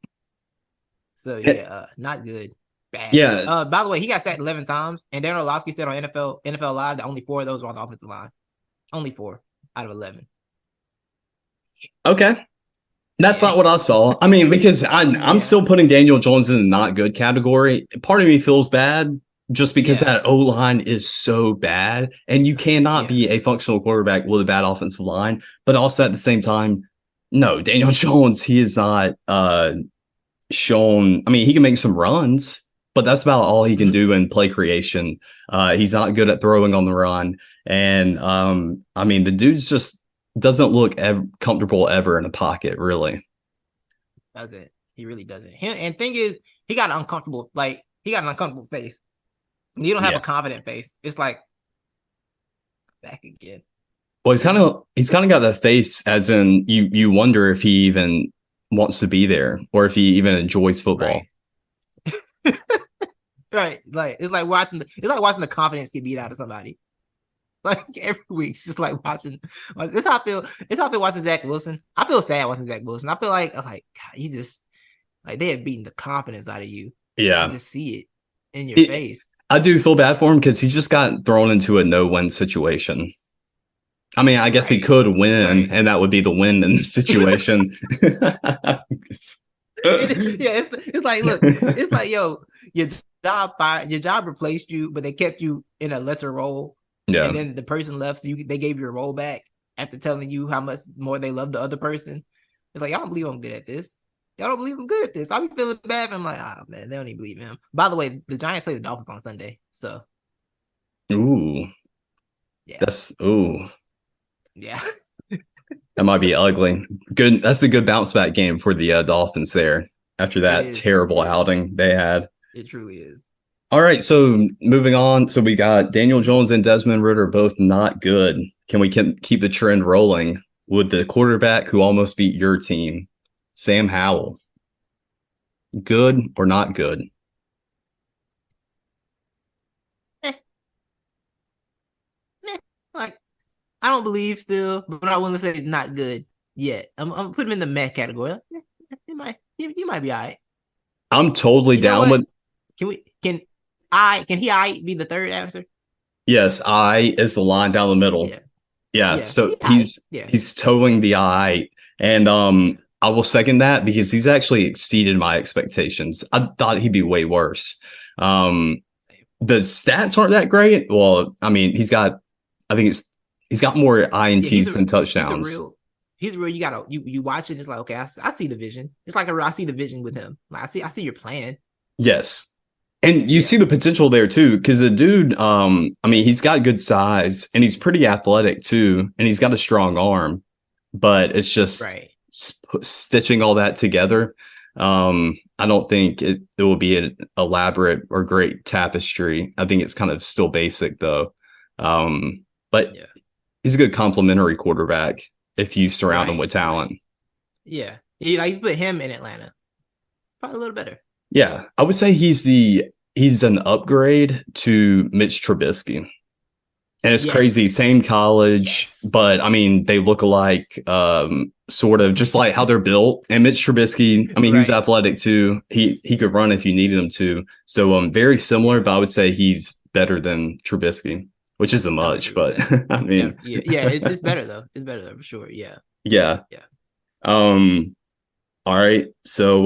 So yeah, not good. Bad. Yeah. By the way, he got sacked 11 times, and Dan Orlovsky said on NFL Live that only 4 of those were on the offensive line. Only 4 out of 11. Okay. That's not what I saw. I mean, because I'm still putting Daniel Jones in the not good category. Part of me feels bad just because that O-line is so bad, and you cannot be a functional quarterback with a bad offensive line. But also at the same time, no, Daniel Jones, he is not shown. I mean, he can make some runs, but that's about all he can do in play creation. He's not good at throwing on the run. And I mean, the dude's just doesn't look comfortable ever in a pocket, really. Doesn't. He really doesn't. And thing is, he got an uncomfortable face. You don't have a confident face. It's like back again. Well, he's kind of got that face as in you wonder if he even wants to be there or if he even enjoys football. Right. Like it's like watching the confidence get beat out of somebody. Like every week, it's just like watching. It's how I feel. It's how I feel watching Zach Wilson. I feel sad watching Zach Wilson. I feel like God, you just like they have beaten the confidence out of you. Yeah, you just see it in your face. I do feel bad for him because he just got thrown into a no-win situation. I mean, I guess he could win, and that would be the win in this situation. It's like, look, it's like, yo, your job replaced you, but they kept you in a lesser role. Yeah. And then the person left, so they gave your role back after telling you how much more they love the other person. It's like, y'all don't believe I'm good at this. Y'all don't believe I'm good at this. I'll be feeling bad. I'm like, oh man, they don't even believe him. By the way, the Giants play the Dolphins on Sunday. So ooh. Yeah. Yeah. That might be ugly. Good. That's a good bounce back game for the Dolphins there after that terrible outing they had. It truly is. All right, so moving on. So we got Daniel Jones and Desmond Ridder both not good. Can we keep the trend rolling with the quarterback who almost beat your team, Sam Howell? Good or not good? Like, I don't believe still, but I wouldn't say it's not good yet. I'm putting him in the meh category. You might be all right. I'm totally down with. Can he be the third answer? Yes, I is the line down the middle. Yeah. So he's towing the I, and I will second that because he's actually exceeded my expectations. I thought he'd be way worse. The stats aren't that great. Well, I mean, he's got more INTs than touchdowns. He's real. You watch it. It's like, okay, I see the vision. It's like I see the vision with him. Like I see your plan. Yes. And you see the potential there too, because the dude, I mean, he's got good size and he's pretty athletic too, and he's got a strong arm, but it's just stitching all that together. I I don't think it will be an elaborate or great tapestry. I think it's kind of still basic though. But Yeah. he's a good complementary quarterback if you surround him Right. with talent. Right. Yeah. You put him in Atlanta, probably a little better. Yeah, I would say he's an upgrade to Mitch Trubisky. And it's crazy, Yes. same college, Yes. but I mean, they look alike, sort of just like how they're built. And Mitch Trubisky, I mean, he was Right. athletic too. He could run if you needed him to. So very similar, Yeah. but I would say he's better than Trubisky, which isn't I would much, agree with but that. I mean, Yeah. Yeah. It's better though. It's better though for sure. Yeah. yeah. Yeah. All right. So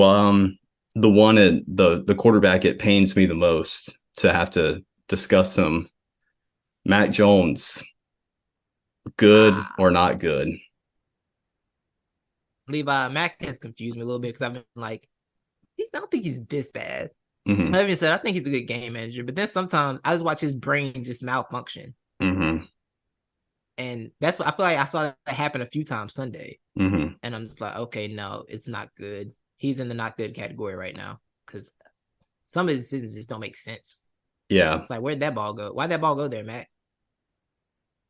the one at the quarterback, it pains me the most to have to discuss him. Mac Jones, good Ah, or not good? Levi Mack has confused me a little bit because I've been like, I don't think he's this bad. Mm-hmm. I even said I think he's a good game manager, but then sometimes I just watch his brain just malfunction, Mm-hmm. and that's what I feel like I saw that happen a few times Sunday, Mm-hmm. and I'm just like, okay, no, it's not good. He's in the not good category right now because some of his decisions just don't make sense. Yeah. It's like, where'd that ball go? Why'd that ball go there, Matt?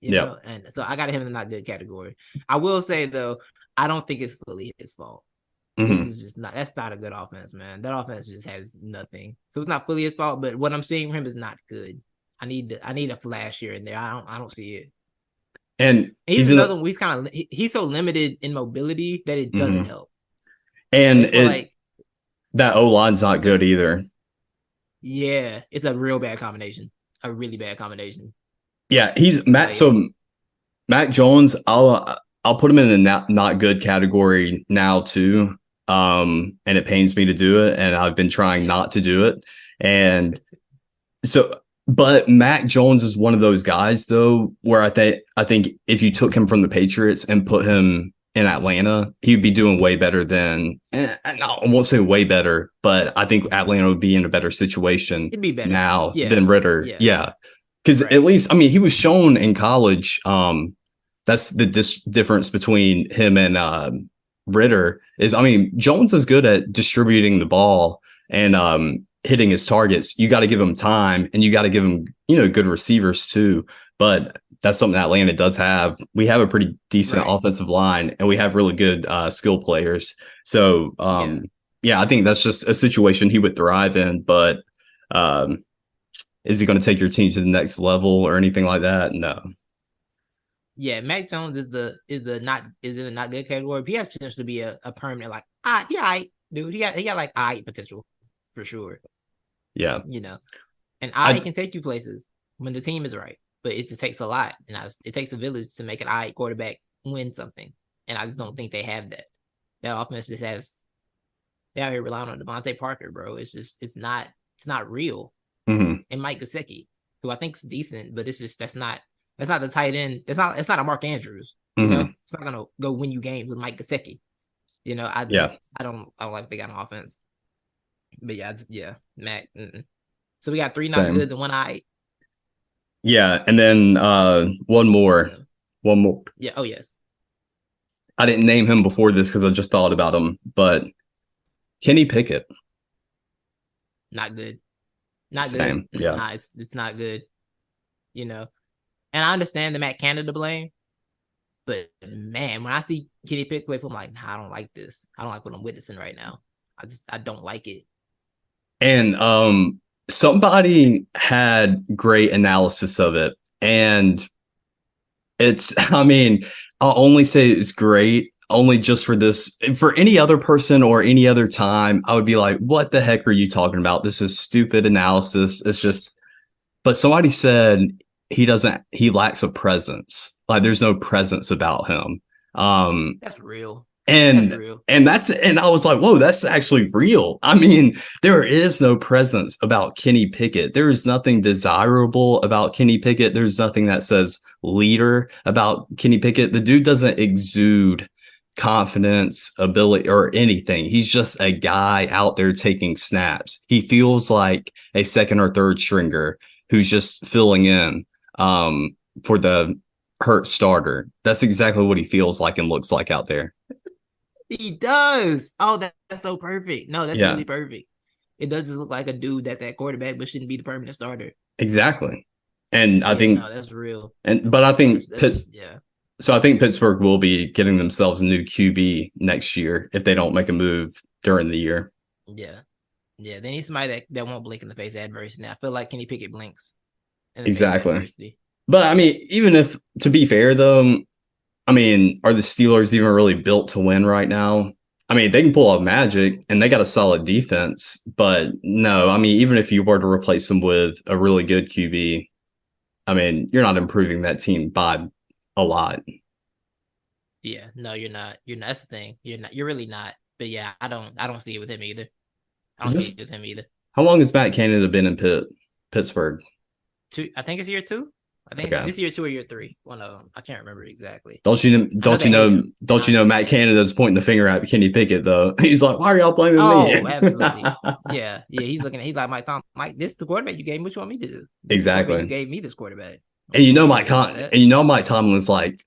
Yep. And so I got him in the not good category. I will say though, I don't think it's fully his fault. This Mm-hmm. is just not, that's not a good offense, man. That offense just has nothing. So it's not fully his fault, but what I'm seeing from him is not good. I need a flash here and there. I don't see it. And And he's he's in another a one. He's so limited in mobility that it doesn't mm-hmm. help. I And just feel it like, that O line's not good either. yeah, it's a real bad combination, a really bad combination. Yeah, he's Matt. Like it's So Mac Jones, I'll put him in the not good category now too. And it pains me to do it, and I've been trying yeah, not to do it. And so, but Mac Jones is one of those guys though, where I think if you took him from the Patriots and put him in Atlanta, he'd be doing way better than. No, I won't say way better, but I think Atlanta would be in a better situation it'd be better. now Yeah, than Ritter. yeah, Yeah, because at right, least I mean he was shown in college. That's the difference between him and Ritter is I mean Jones is good at distributing the ball and hitting his targets. You got to give him time and you got to give him good receivers too. But that's something that Atlanta does have. We have a pretty decent right. offensive line and we have really good skill players. So Yeah, yeah, I think that's just a situation he would thrive in. But um, is he going to take your team to the next level or anything like that? No. yeah. Mac Jones is in the not good category. He has potential to be a permanent like yeah, dude. He got like potential for sure. Yeah. You know, and I can take you places when the team is right, but it just takes a lot, and it takes a village to make an quarterback win something, and I just don't think they have that. That offense just has they're out here relying on Devontae Parker, bro. It's not real. mhm. And Mike Gesicki, who I think is decent, but it's just that's not the tight end. It's not a Mark Andrews. You know, Mhm. it's not gonna go win you games with Mike Gesicki. You know, Yeah. I don't like the guy on offense. But yeah, Mac. Mm-mm. So we got three not Same. goods and one eye. Yeah, and then one more. Yeah. One more. Yeah. Oh yes. I didn't name him before this because I just thought about him, but Kenny Pickett. Not good. Not good. Same. Yeah. Nah, it's not good. You know, and I understand the Matt Canada blame, but man, when I see Kenny Pickett play, I'm like, nah, I don't like this. I don't like what I'm witnessing right now. I don't like it. And somebody had great analysis of it. And it's I mean, I'll only say it's great only just for this. For any other person or any other time, I would be like, what the heck are you talking about? This is stupid analysis. It's just but somebody said he lacks a presence. Like there's no presence about him. Um That's real. That's and real. and I was like, whoa, that's actually real. I mean, there is no presence about Kenny Pickett. There is nothing desirable about Kenny Pickett. There's nothing that says leader about Kenny Pickett. The dude doesn't exude confidence, ability, or anything. He's just a guy out there taking snaps. He feels like a second or third stringer who's just filling in for the hurt starter. That's exactly what he feels like and looks like out there. He does. Oh, that's so perfect. No, that's Yeah, really perfect. It doesn't look like a dude that's at quarterback, but shouldn't be the permanent starter. exactly. And I Yeah, think, no, that's real. but I think That's yeah, So I think Pittsburgh will be getting themselves a new QB next year if they don't make a move during the year. yeah, yeah. They need somebody that won't blink in the face of adversity. I feel like Kenny Pickett blinks in the face of Exactly. adversity. But I mean, even if, to be fair though, I mean, are the Steelers even really built to win right now? I mean, they can pull off magic and they got a solid defense, but no, I mean, even if you were to replace them with a really good QB, I mean, you're not improving that team by a lot. Yeah, no, you're not. You're not. That's the thing. You're not. You're really not. But yeah, I don't see it with him either. I Is don't see this it with him either. how long has Matt Canada been in Pittsburgh? Two. I think it's year two. I think it's Okay. this year two or year three. One of them. I can't remember exactly. Don't you I know don't you they hate know him. don't you know Honestly. Matt Canada's pointing the finger at Kenny Pickett though? He's like, why are y'all blaming Oh, me? absolutely. Yeah, yeah. He's looking at. He's like Mike Tom. Mike, this is the quarterback you gave me. What you want me to do? This is the quarterback you Exactly. gave me. This quarterback. And you We know can't do about that. Mike Tomlin's like,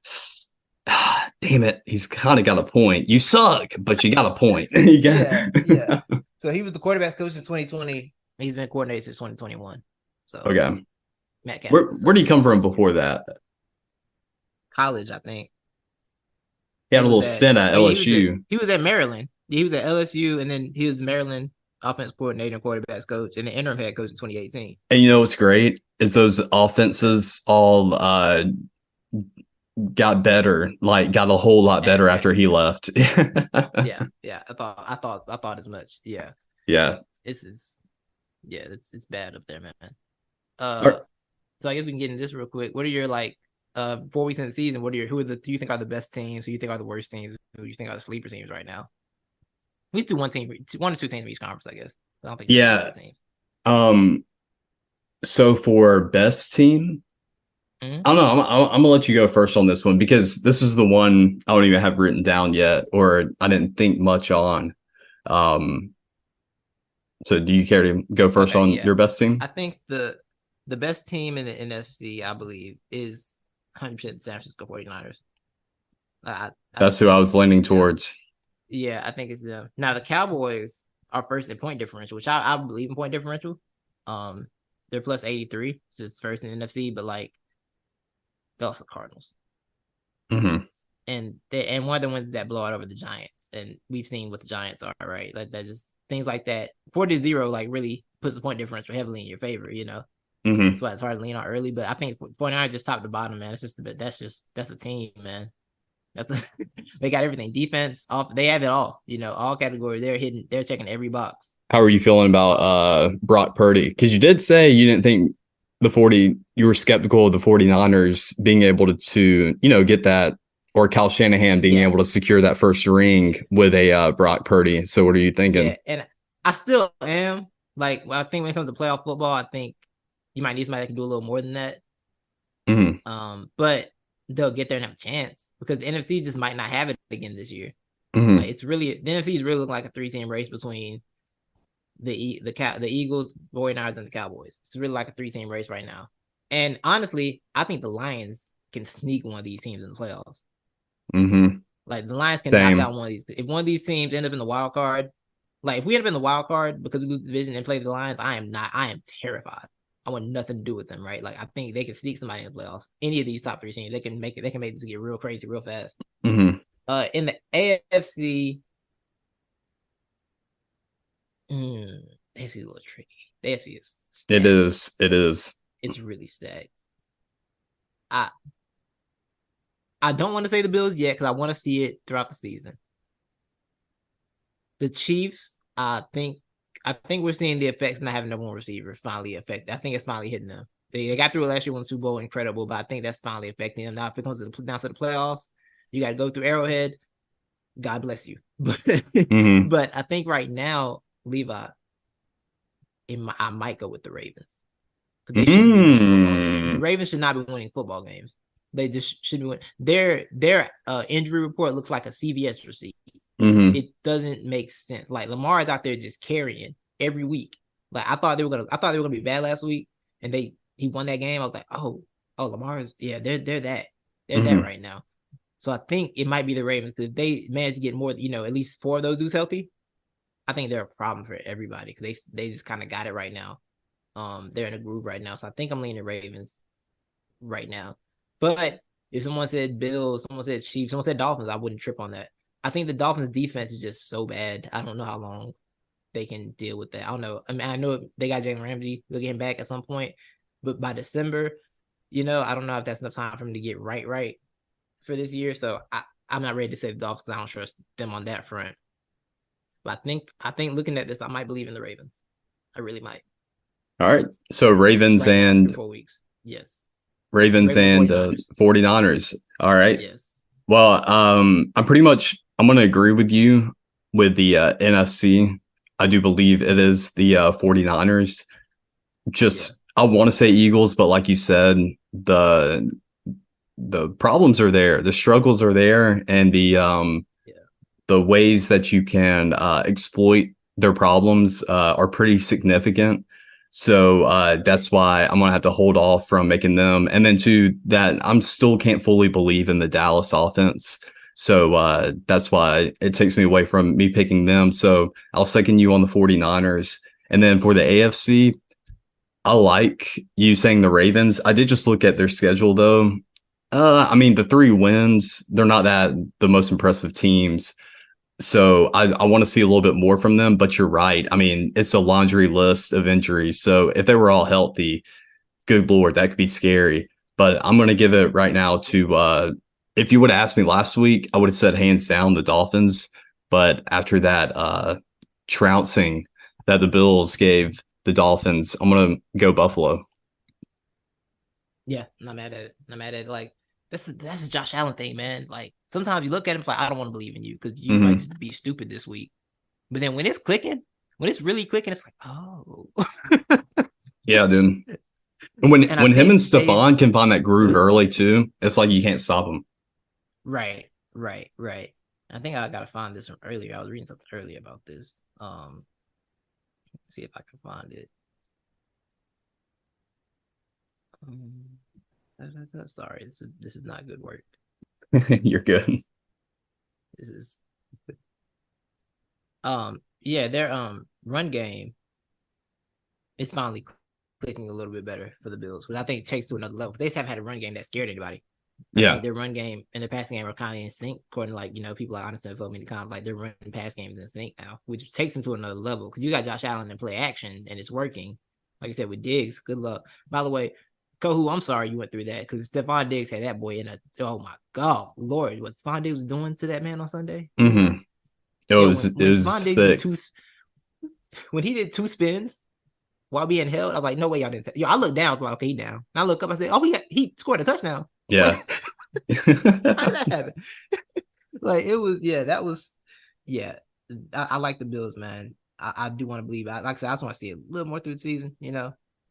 damn it, he's kind of got a point. You suck, but you got a point. You got Yeah, yeah. So he was the quarterback coach in 2020. He's been coordinated since 2021. So okay. Matt Where Canada. where do So you come from that's before that? college, I think. He had He a was little at. stint at Oh yeah, LSU. he was at Maryland. Yeah, he was at LSU, and then he was Maryland offense coordinator and quarterbacks coach, and the interim head coach in 2018. And you know what's great is those offenses all got better, like got a whole lot better Yeah, after he left. yeah, yeah. I thought as much. Yeah, Yeah. this is yeah, it's bad up there, man. All Uh, right. so I guess we can get into this real quick. What are your 4 weeks in the season? Who you think are the best teams? Who you think are the worst teams? Who you think are the sleeper teams right now? We just do one or two teams in each conference, I guess. I don't think you do Yeah. the team. Um. So for best team, Mm-hmm. I don't know. I'm gonna let you go first on this one because this is the one I don't even have written down yet, or I didn't think much on. Um. So do you care to go first Okay, on yeah. your best team? I think the best team in the NFC, I believe, is 100% San Francisco 49ers. I That's think who I was it's leaning them. towards. Yeah, I think it's them. Now the Cowboys are first in point differential, which I believe in point differential. Um, they're plus 83, which is first in the NFC, but like they're also Cardinals. Hmm. And one of the ones that blow out over the Giants. And we've seen what the Giants are, right? Like that just things like that. 40-0 like really puts the point differential heavily in your favor, you know. Hmm. That's why it's hard to lean on early. But I think 49 just top to bottom, man. It's just a bit that's a team, man. That's a, they got everything. Defense, off they have it all, you know, all categories. They're checking every box. How are you feeling about Brock Purdy? Because you did say you didn't think you were skeptical of the 49ers being able to get that, or Kyle Shanahan being Yeah, able to secure that first ring with a Brock Purdy. So what are you thinking? yeah. And I still am. I think when it comes to playoff football, I think you might need somebody that can do a little more than that. Hmm. But they'll get there and have a chance because the NFC just might not have it again this year. Hmm. Like it's really the NFC is really looking like a 3-team race between the Eagles, 49ers, and the Cowboys. It's really like a 3-team race right now. And honestly, I think the Lions can sneak one of these teams in the playoffs. Hmm. Like the Lions can knock Same. out one of these. If one of these teams end up in the wild card, like if we end up in the wild card because we lose the division and play the Lions, I am terrified. I want nothing to do with them, right? Like I think they can sneak somebody in the playoffs. Any of these top 3 teams, they can make it. They can make this get real crazy real fast. Hmm. In the AFC, AFC is a little tricky. The AFC is It stacked. is. It is. It's really stacked. I I don't want to say the Bills yet because I want to see it throughout the season. The Chiefs, I think we're seeing the effects of not having number one receiver finally affect. I think it's finally hitting them. They got through it last year, won the Super Bowl, incredible, but I think that's finally affecting them. Now, if it comes down to the playoffs, you got to go through Arrowhead. God bless you, but Hmm. but I think right now, Levi, I might go with the Ravens because they shouldn't be winning football games. The Mm. Ravens should not be winning football games. They just should be winning. Their injury report looks like a CVS receipt. Hmm. It doesn't make sense. Like Lamar is out there just carrying every week. Like I thought they were gonna be bad last week, and he won that game. I was like, oh Lamar is they're that Hmm. right now. So I think it might be the Ravens because if they manage to get more, at least 4 of those dudes healthy, I think they're a problem for everybody because they just kind of got it right now. They're in a groove right now, so I think I'm leaning Ravens right now. But if someone said Bills, someone said Chiefs, someone said Dolphins, I wouldn't trip on that. I think the Dolphins' defense is just so bad. I don't know how long they can deal with that. I don't know. I mean, I know they got Jalen Ramsey. They'll get him back at some point, but by December, I don't know if that's enough time for him to get right for this year. So I'm not ready to say the Dolphins. I don't trust them on that front. But I think looking at this, I might believe in the Ravens. I really might. All right. So Ravens right and now, 4 weeks. Yes. Ravens and 49ers. All right. Yes. Well, I'm going to agree with you with the NFC. I do believe it is the 49ers. I want to say Eagles, but like you said, the problems are there, the struggles are there, and the ways that you can exploit their problems are pretty significant. So that's why I'm going to have to hold off from making them. And then to that, I'm still can't fully believe in the Dallas offense. So that's why it takes me away from me picking them. So I'll second you on the 49ers. And then for the AFC, I like you saying the Ravens. I did just look at their schedule, though. I mean, the 3 wins, they're not the most impressive teams. So I want to see a little bit more from them, but you're right. I mean, it's a laundry list of injuries. So if they were all healthy, good Lord, that could be scary. But I'm going to give it right now to, if you would have asked me last week, I would have said hands down the Dolphins. But after that trouncing that the Bills gave the Dolphins, I'm going to go Buffalo. Yeah, I'm not mad at it. Like, that's a Josh Allen thing, man. Like, sometimes you look at him like, I don't want to believe in you because you might just be stupid this week. But then when it's clicking, when it's really clicking, it's like, oh. Yeah, dude. And when him and Stephon can find that groove early too, it's like you can't stop them. Right. I think I gotta find this from earlier. I was reading something earlier about this. Let's see if I can find it. Sorry, this is not good work. You're good. This is their run game is finally clicking a little bit better for the Bills, which I think takes to another level. They just haven't had a run game that scared anybody. I think their run game and their passing game are kind of in sync, according to people like Honest and Phil like their run and pass game is in sync now, which takes them to another level. Because you got Josh Allen and play action and it's working. Like I said with Diggs, good luck. By the way, Kohu, I'm sorry you went through that because Stephon Diggs had that boy in a. Oh my God, Lord, what Stephon Diggs was doing to that man on Sunday? Mm-hmm. It was sick. When he did 2 spins while being held, I was like, no way y'all didn't. I looked down, I was like, okay, he down. And I look up, I said, oh, he scored a touchdown. Yeah. How did that happen? Like it was, that was, I like the Bills, man. I do want to believe. Like I said, I just want to see a little more through the season. They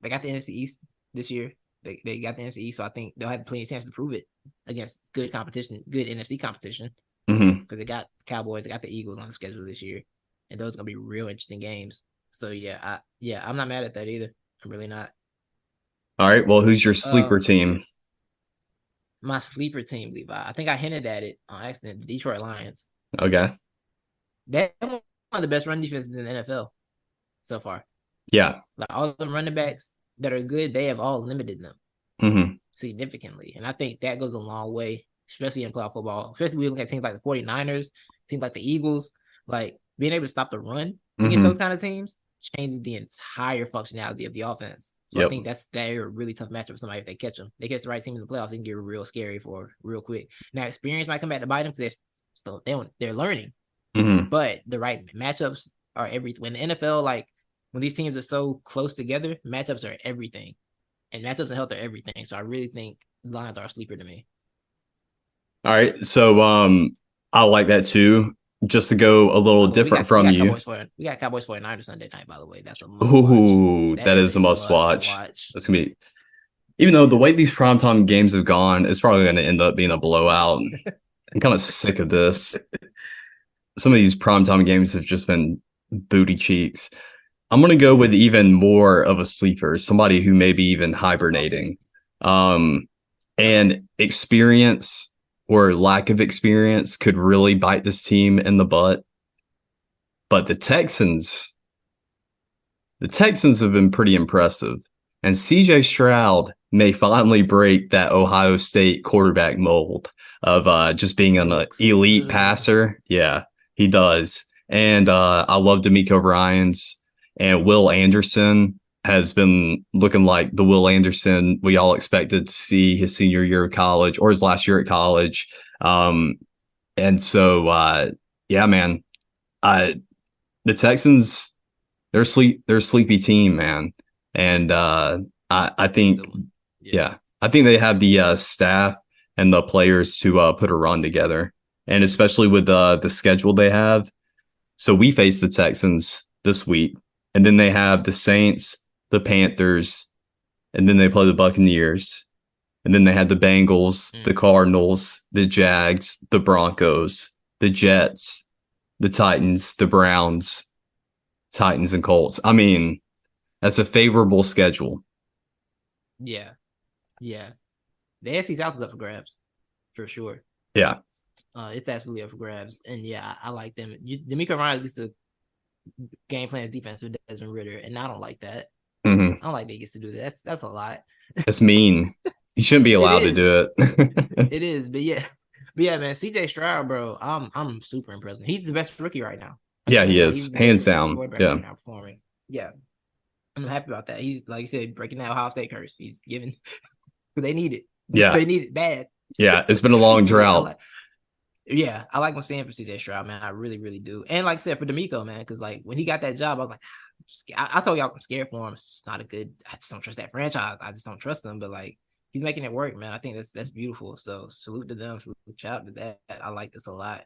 got the NFC East this year. They got the NFC East, so I think they'll have plenty of chance to prove it against good competition, good NFC competition. Because they got Cowboys, they got the Eagles on the schedule this year, and those are gonna be real interesting games. So I'm not mad at that either. I'm really not. All right. Well, who's your sleeper team? My sleeper team, Levi. I think I hinted at it on accident. The Detroit Lions. Okay. They're one of the best run defenses in the NFL so far. Yeah. Like all the running backs that are good, they have all limited them significantly. And I think that goes a long way, especially in playoff football. Especially when we look at teams like the 49ers, teams like the Eagles, like being able to stop the run against those kind of teams changes the entire functionality of the offense. So I think they're a really tough matchup for somebody if they catch them. They catch the right team in the playoffs, they can get real scary for real quick. Now experience might come back to bite them because they're learning. But the right matchups are everything. When the NFL, like when these teams are so close together, matchups are everything. And matchups and health are everything. So I really think the Lions are a sleeper to me. All right. So I like that too. Just to go a little different from you. We got Cowboys 49ers Sunday night, by the way. That's a must watch. That is a must watch. That's gonna be, even though the way these primetime games have gone, it's probably gonna end up being a blowout. I'm kind of sick of this. Some of these primetime games have just been booty cheeks. I'm gonna go with even more of a sleeper, somebody who may be even hibernating. And experience or lack of experience could really bite this team in the butt. But the Texans have been pretty impressive. And CJ Stroud may finally break that Ohio State quarterback mold of just being an elite passer. Yeah, he does. And I love D'Amico Ryans, and Will Anderson has been looking like the Will Anderson we all expected to see his senior year of college or his last year at college. And so, yeah, man, the Texans, they're a sleepy team, man. And I think, yeah, I think they have the staff and the players to put a run together, and especially with the schedule they have. So we face the Texans this week, and then they have the Saints, the Panthers, and then they play the Buccaneers, and then they had the Bengals, the Cardinals, the Jags, the Broncos, the Jets, the Titans, the Browns, Titans, and Colts. I mean, that's a favorable schedule. Yeah. The AFC South is up for grabs, for sure. Yeah. It's absolutely up for grabs. And yeah, I like them. D'Amico Ryan gets to game plan defense with Desmond Ridder, and I don't like that. Mm-hmm. I don't like that he gets to do that. That's a lot. That's mean. He shouldn't be allowed to do it. It is, but yeah, man. CJ Stroud, bro, I'm super impressed. He's the best rookie right now. Yeah, he is, hands down. Yeah, right now performing. Yeah, I'm happy about that. He's, like you said, breaking that Ohio State curse. He's giving. They need it. Yeah, they need it bad. Yeah, it's been a long drought. I like what I'm saying for CJ Stroud, man. I really, really do. And like I said, for D'Amico, man, because like when he got that job, I was like, I told y'all I'm scared for him. It's just not a good. I just don't trust that franchise. I just don't trust them. But like, he's making it work, man. I think that's beautiful. So salute to them. Salute shout to that. I like this a lot.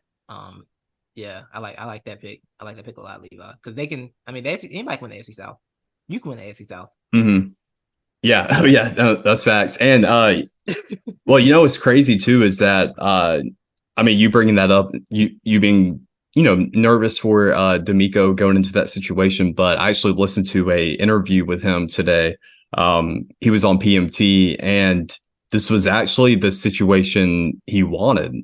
Yeah, I like that pick. I like that pick a lot, Levi, because they can. I mean, anybody can win the AFC South. You can win the AFC South. Mm-hmm. Yeah. Oh, yeah. No, that's facts. And well, you know what's crazy too is that I mean, you bringing that up, you being nervous for D'Amico going into that situation, but I actually listened to a interview with him today. He was on PMT, and this was actually the situation he wanted.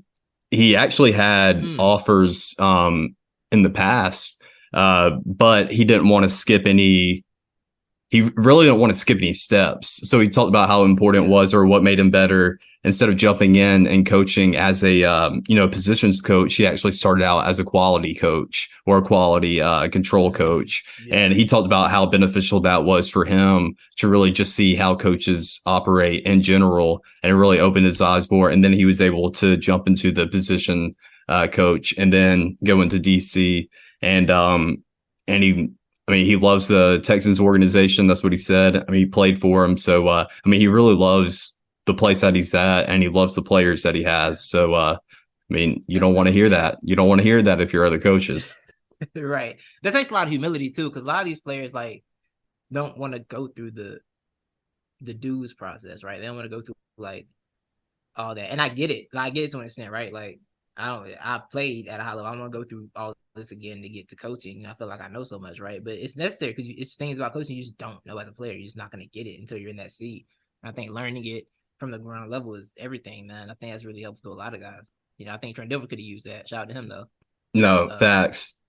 He actually had offers in the past, but he didn't want to skip any. He really didn't want to skip any steps. So he talked about how important it was, or what made him better. Instead of jumping in and coaching as a positions coach, he actually started out as a quality coach or a quality control coach. Yeah. And he talked about how beneficial that was for him to really just see how coaches operate in general, and it really opened his eyes more. And then he was able to jump into the position coach and then go into DC. And he loves the Texans organization. That's what he said. I mean, he played for him. So, he really loves the place that he's at, and he loves the players that he has. So, you don't want to hear that. You don't want to hear that if you're other coaches. Right. That takes a lot of humility too, because a lot of these players don't want to go through the dues process, right? They don't want to go through all that. And I get it. I get it to an extent, right? Like, I played at a high level. I'm gonna go through all this again to get to coaching. I feel like I know so much, right? But it's necessary, because it's things about coaching you just don't know as a player. You're just not gonna get it until you're in that seat. And I think learning it from the ground level is everything, man. I think that's really helpful to a lot of guys. I think Trent Dilfer could have used that. Shout out to him though. No, facts.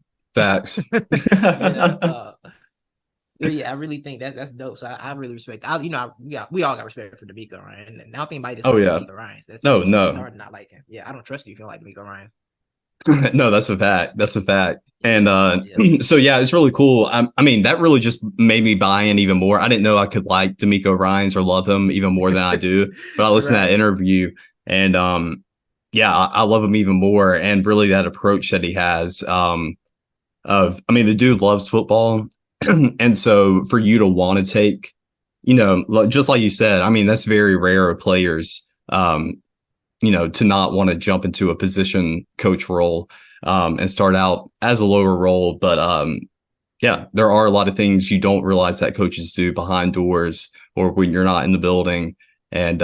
Yeah, I really think that's dope. So I really respect. We all got respect for D'Amico Ryan. And I don't think anybody D'Amico Ryan. It's hard to not like him. Yeah, I don't trust you if you don't like D'Amico Ryan. No, that's a fact. And so yeah, it's really cool. That really just made me buy in even more. I didn't know I could like D'Amico Ryans or love him even more than I do. But I listened to that interview, and I love him even more. And really that approach that he has the dude loves football. And so for you to want to take, just like you said, that's very rare of players, to not want to jump into a position coach role and start out as a lower role. But there are a lot of things you don't realize that coaches do behind doors or when you're not in the building. And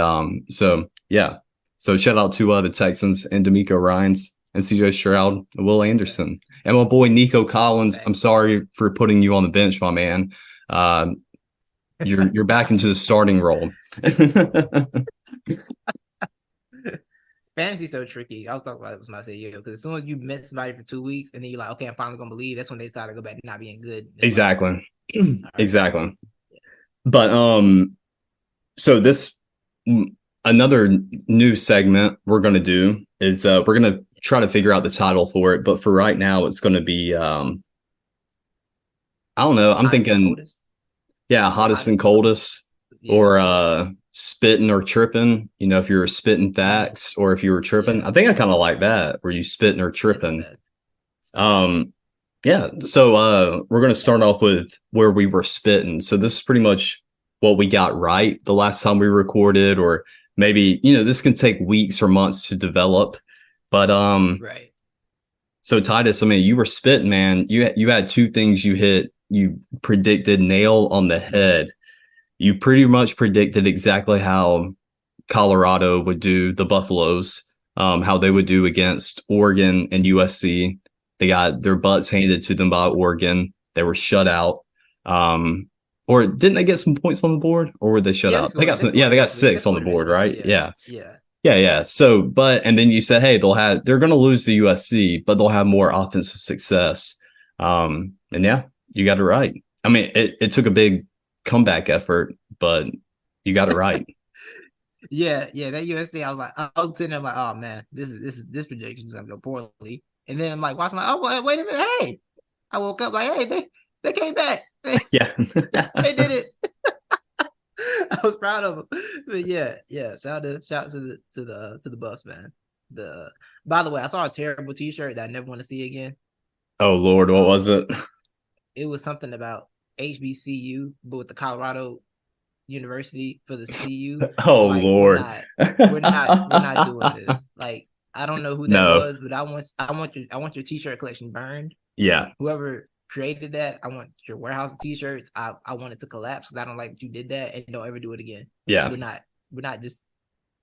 so shout out to the Texans and D'Amico Ryans and CJ Stroud and Will Anderson. And my boy Nico Collins, I'm sorry for putting you on the bench, my man. You're back into the starting role. fantasy's so tricky. I was talking about it with my CEO because as soon as you miss somebody for 2 weeks and then you're like, okay, I'm finally gonna believe, that's when they decide to go back to not being good. It's Exactly. like, Exactly. But so this another new segment we're gonna do is we're gonna try to figure out the title for it. But for right now, it's gonna be I don't know. I'm thinking, hottest and coldest, or spitting or tripping. You know, if you were spitting facts or if you were tripping. I think I kind of like that, where you spitting or tripping. Yeah. So we're gonna start off with where we were spitting. So this is pretty much what we got right the last time we recorded, or maybe, this can take weeks or months to develop. But right. So Titus, I mean, you were spitting, man. You had two things you hit. You predicted nail on the head. You pretty much predicted exactly how Colorado would do the Buffaloes, how they would do against Oregon and USC. They got their butts handed to them by Oregon. They were shut out. Or didn't they get some points on the board, or were they shut out? They got some. Yeah, they got 6 on the board, right? Yeah. So, and then you said, hey, they're going to lose to USC, but they'll have more offensive success. And yeah, you got it right. I mean, it took a big comeback effort, but you got it right. Yeah, that USC, I was sitting there like, oh man, this prediction is gonna go poorly. And then I'm like watching, like, oh wait a minute, hey, I woke up like, hey, they came back. Yeah, they did it. I was proud of them. But yeah. Shout out to the Buffs, man. By the way, I saw a terrible T-shirt that I never want to see again. Oh Lord, what was it? It was something about HBCU, but with the Colorado University for the CU. Oh like, Lord, we're not doing this. Like, I don't know who that was, but I want your T-shirt collection burned. Yeah, whoever created that, I want your warehouse T-shirts. I want it to collapse because I don't like that you did that, and don't ever do it again. Yeah, we're not just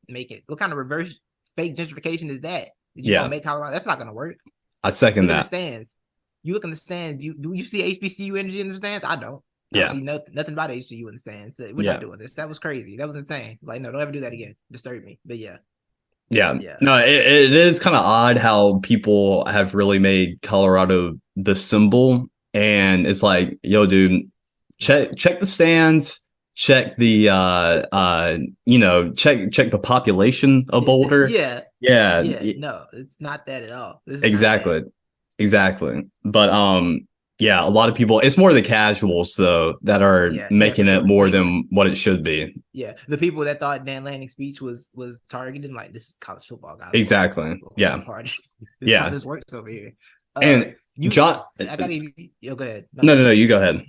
make it. What kind of reverse fake gentrification is that? You gonna make Colorado? That's not gonna work. I second that. In the stands. You look in the stands. Do you see HBCU energy in the stands? I don't. I don't see nothing about HBCU in the stands. We're not doing this. That was crazy. That was insane. Like, no, don't ever do that again. Disturb me. But yeah. No, it is kind of odd how people have really made Colorado the symbol, and it's like, yo, dude, check the stands, check the check the population of Boulder. No, it's not that at all. Exactly. But a lot of people, it's more the casuals though that are making it more than what it should be. Yeah, the people that thought Dan Lanning's speech was targeted, like, this is college football, guys. Exactly. Party. This is how this works over here. And John, I gotta give you. Go ahead. No, you go ahead.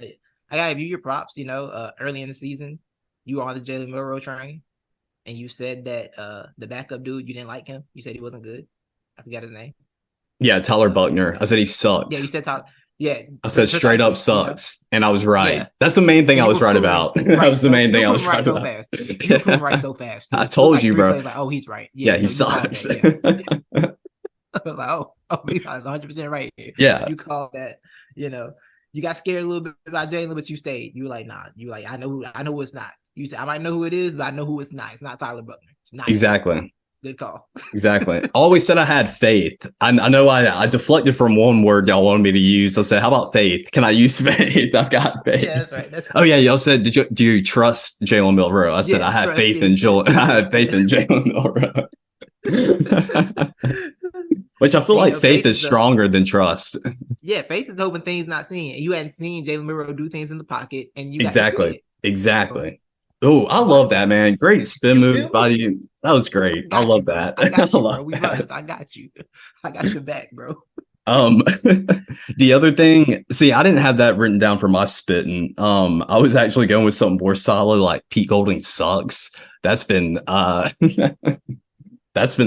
I gotta give you your props. Early in the season, you were on the Jalen Milroe train, and you said that the backup dude, you didn't like him. You said he wasn't good. I forgot his name. Yeah, Tyler Buckner. I said he sucked. Yeah, you said Tyler. Yeah, I said straight up sucks, and I was right. Yeah. That's the main thing I was right about. That was the main thing I was right about. You were right so fast. I told you, bro. Like, oh, he's right. Yeah, he sucks. I was like, oh, he's 100% right here. Yeah, you called that. You got scared a little bit about Jalen, but you stayed. You were like, nah. You were like, I know who it's not. You said, I might know who it is, but I know who it's not. It's not Tyler Buckner. It's not exactly. Him. Good call. Exactly. I always said I had faith. I know I deflected from one word y'all wanted me to use. I said, how about faith? Can I use faith? I've got faith. Yeah, that's right. Oh yeah, y'all said, do you trust Jalen Milroe? I said, I had faith in Jalen Milroe. Which I feel like faith is stronger than trust. Yeah, faith is hoping things not seen. You hadn't seen Jalen Milroe do things in the pocket, and you exactly. Oh, I love that, man. Great spin move by you. That was great. I love that. I got you, bro. We brothers. I got you. I got your back, bro. The other thing, see, I didn't have that written down for my spitting. I was actually going with something more solid, like Pete Golding sucks. That's been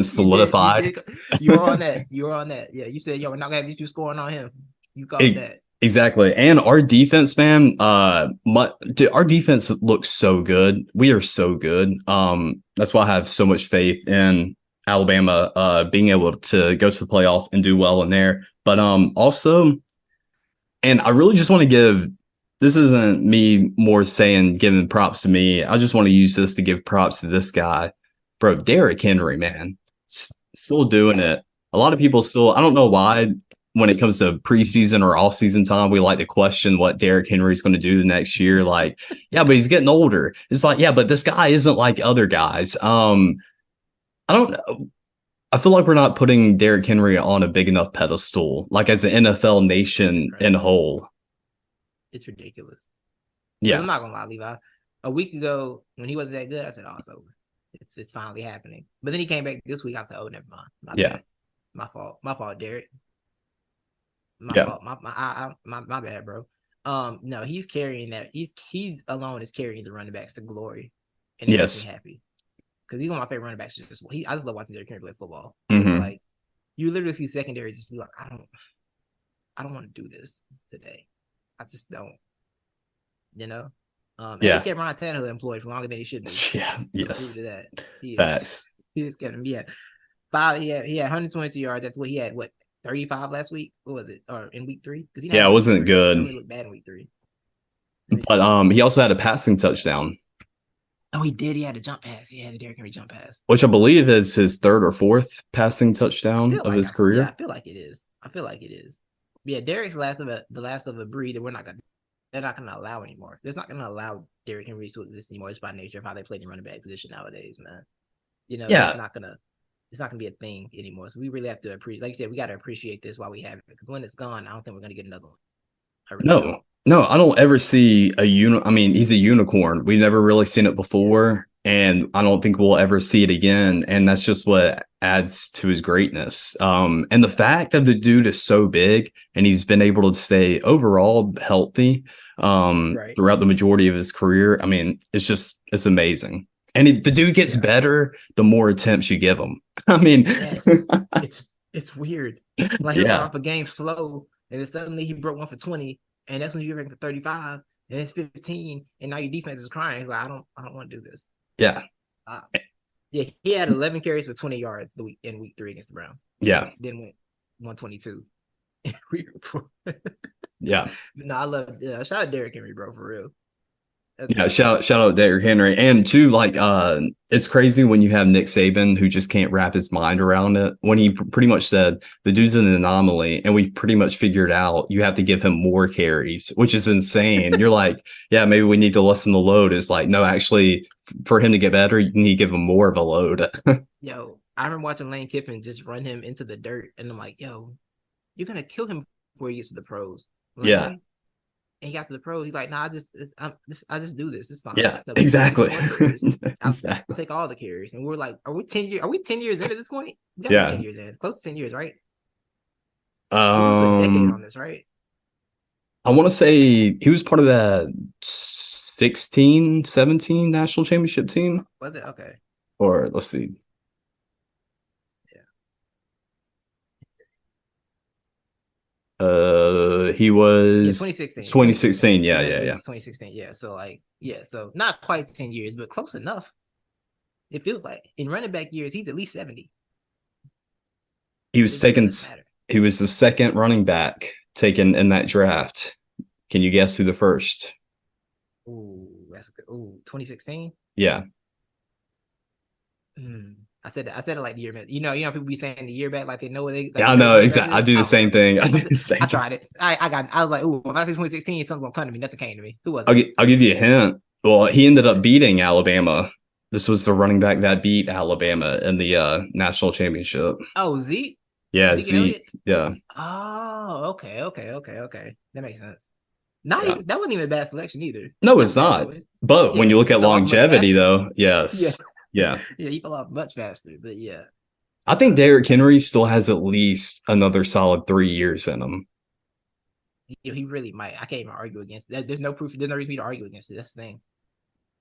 solidified. You were on that. Yeah, you said, yo, we're not gonna have you scoring on him. You called that. Exactly. And our defense, man, our defense looks so good. We are so good. That's why I have so much faith in Alabama being able to go to the playoff and do well in there. But also, and I really just want to give, this isn't me more saying giving props to me. I just want to use this to give props to this guy. Bro, Derrick Henry, man. still doing it. A lot of people still, I don't know why, when it comes to preseason or off-season time, we like to question what Derrick Henry's going to do the next year. Like, yeah, but he's getting older. It's like, yeah, but this guy isn't like other guys. I don't know. I feel like we're not putting Derrick Henry on a big enough pedestal, like as an NFL nation in whole. It's ridiculous. Yeah. I'm not gonna lie, Levi. A week ago, when he wasn't that good, I said, "Oh, it's over. It's finally happening." But then he came back this week. I said, "Oh, never mind. My bad. My fault. My fault, Derrick. My fault. My bad, bro." No, he's carrying that. He's alone is carrying the running backs to glory, and it makes me happy because he's one of my favorite running backs. I just love watching Derrick Henry play football. Like you literally see secondaries just be like, I don't want to do this today. I just don't. You know. And he's kept Ryan Tannehill employed for longer than he should be. Yeah. Yes. To that. Facts. He just kept him. Yeah. He had 122 yards. That's what he had. What 35 last week? What was it? Or in week 3? Because it wasn't good. It really looked bad in week 3. But he also had a passing touchdown. Oh, he did. He had a jump pass. He had the Derrick Henry jump pass, which I believe is his 3rd or 4th passing touchdown of his career. Yeah, I feel like it is. Yeah, Derrick's the last of a breed that they're not going to allow anymore. They're not going to allow Derrick Henry to exist anymore. It's by nature of how they play the running back position nowadays, man. You know, it's not gonna be a thing anymore. So we really have to appreciate, like you said, we got to appreciate this while we have it. Because when it's gone, I don't think we're gonna get another one. No, I don't ever see I mean, he's a unicorn. We've never really seen it before, and I don't think we'll ever see it again. And that's just what adds to his greatness. And the fact that the dude is so big and he's been able to stay overall healthy throughout the majority of his career. I mean, it's amazing. And the dude gets better the more attempts you give him. I mean, it's weird. Like he'll start off a game slow, and then suddenly he broke one for 20, and that's when you're ranking for 35, and it's 15, and now your defense is crying. He's like, I don't want to do this. Yeah. He had 11 carries for 20 yards in week 3 against the Browns. Yeah. Then went 122 in week 4. Yeah. No, I love shout out Derrick Henry, bro, for real. Shout out Derrick Henry. And too, like, it's crazy when you have Nick Saban who just can't wrap his mind around it, when he pretty much said the dude's an anomaly and we've pretty much figured out you have to give him more carries, which is insane. You're like, yeah, maybe we need to lessen the load. It's like, no, actually, for him to get better, you need to give him more of a load. Yo, I remember watching Lane Kiffin just run him into the dirt, and I'm like, yo, you're gonna kill him before he gets to the pros. Like, yeah. And he got to the pros. He's like, "Nah, I just do this. It's fine." Yeah, exactly. I'll take all the carries. And we're like, "Are we 10 years in at this point?" We got 10 years in, close to 10 years, right? A decade on this, right? I want to say he was part of that 16, 17 national championship team. Was it? Okay. Or let's see. He was 2016. 2016. Yeah. 2016. Yeah. So so not quite 10 years, but close enough. It feels like in running back years, he's at least 70. He was he was the 2nd running back taken in that draft. Can you guess who the first? Ooh, that's good. Ooh, 2016. Yeah. I said it like the year back. You know, people be saying the year back like they know what they. Like, yeah, I know exactly. I do the same thing. I tried it. I was like, ooh, if I say 2016, something's gonna come to me. Nothing came to me. Who was it? I'll give you a hint. Well, he ended up beating Alabama. This was the running back that beat Alabama in the national championship. Oh, Zeke. Yeah, Zeke. Yeah. Oh, okay. That makes sense. That wasn't even a bad selection either. No, it's not. But when you look at longevity, though, yes. Yeah, he fell off much faster, but yeah. I think Derrick Henry still has at least another solid 3 years in him. He really might. I can't even argue against that. There's no proof. There's no reason for me to argue against it. That's the thing.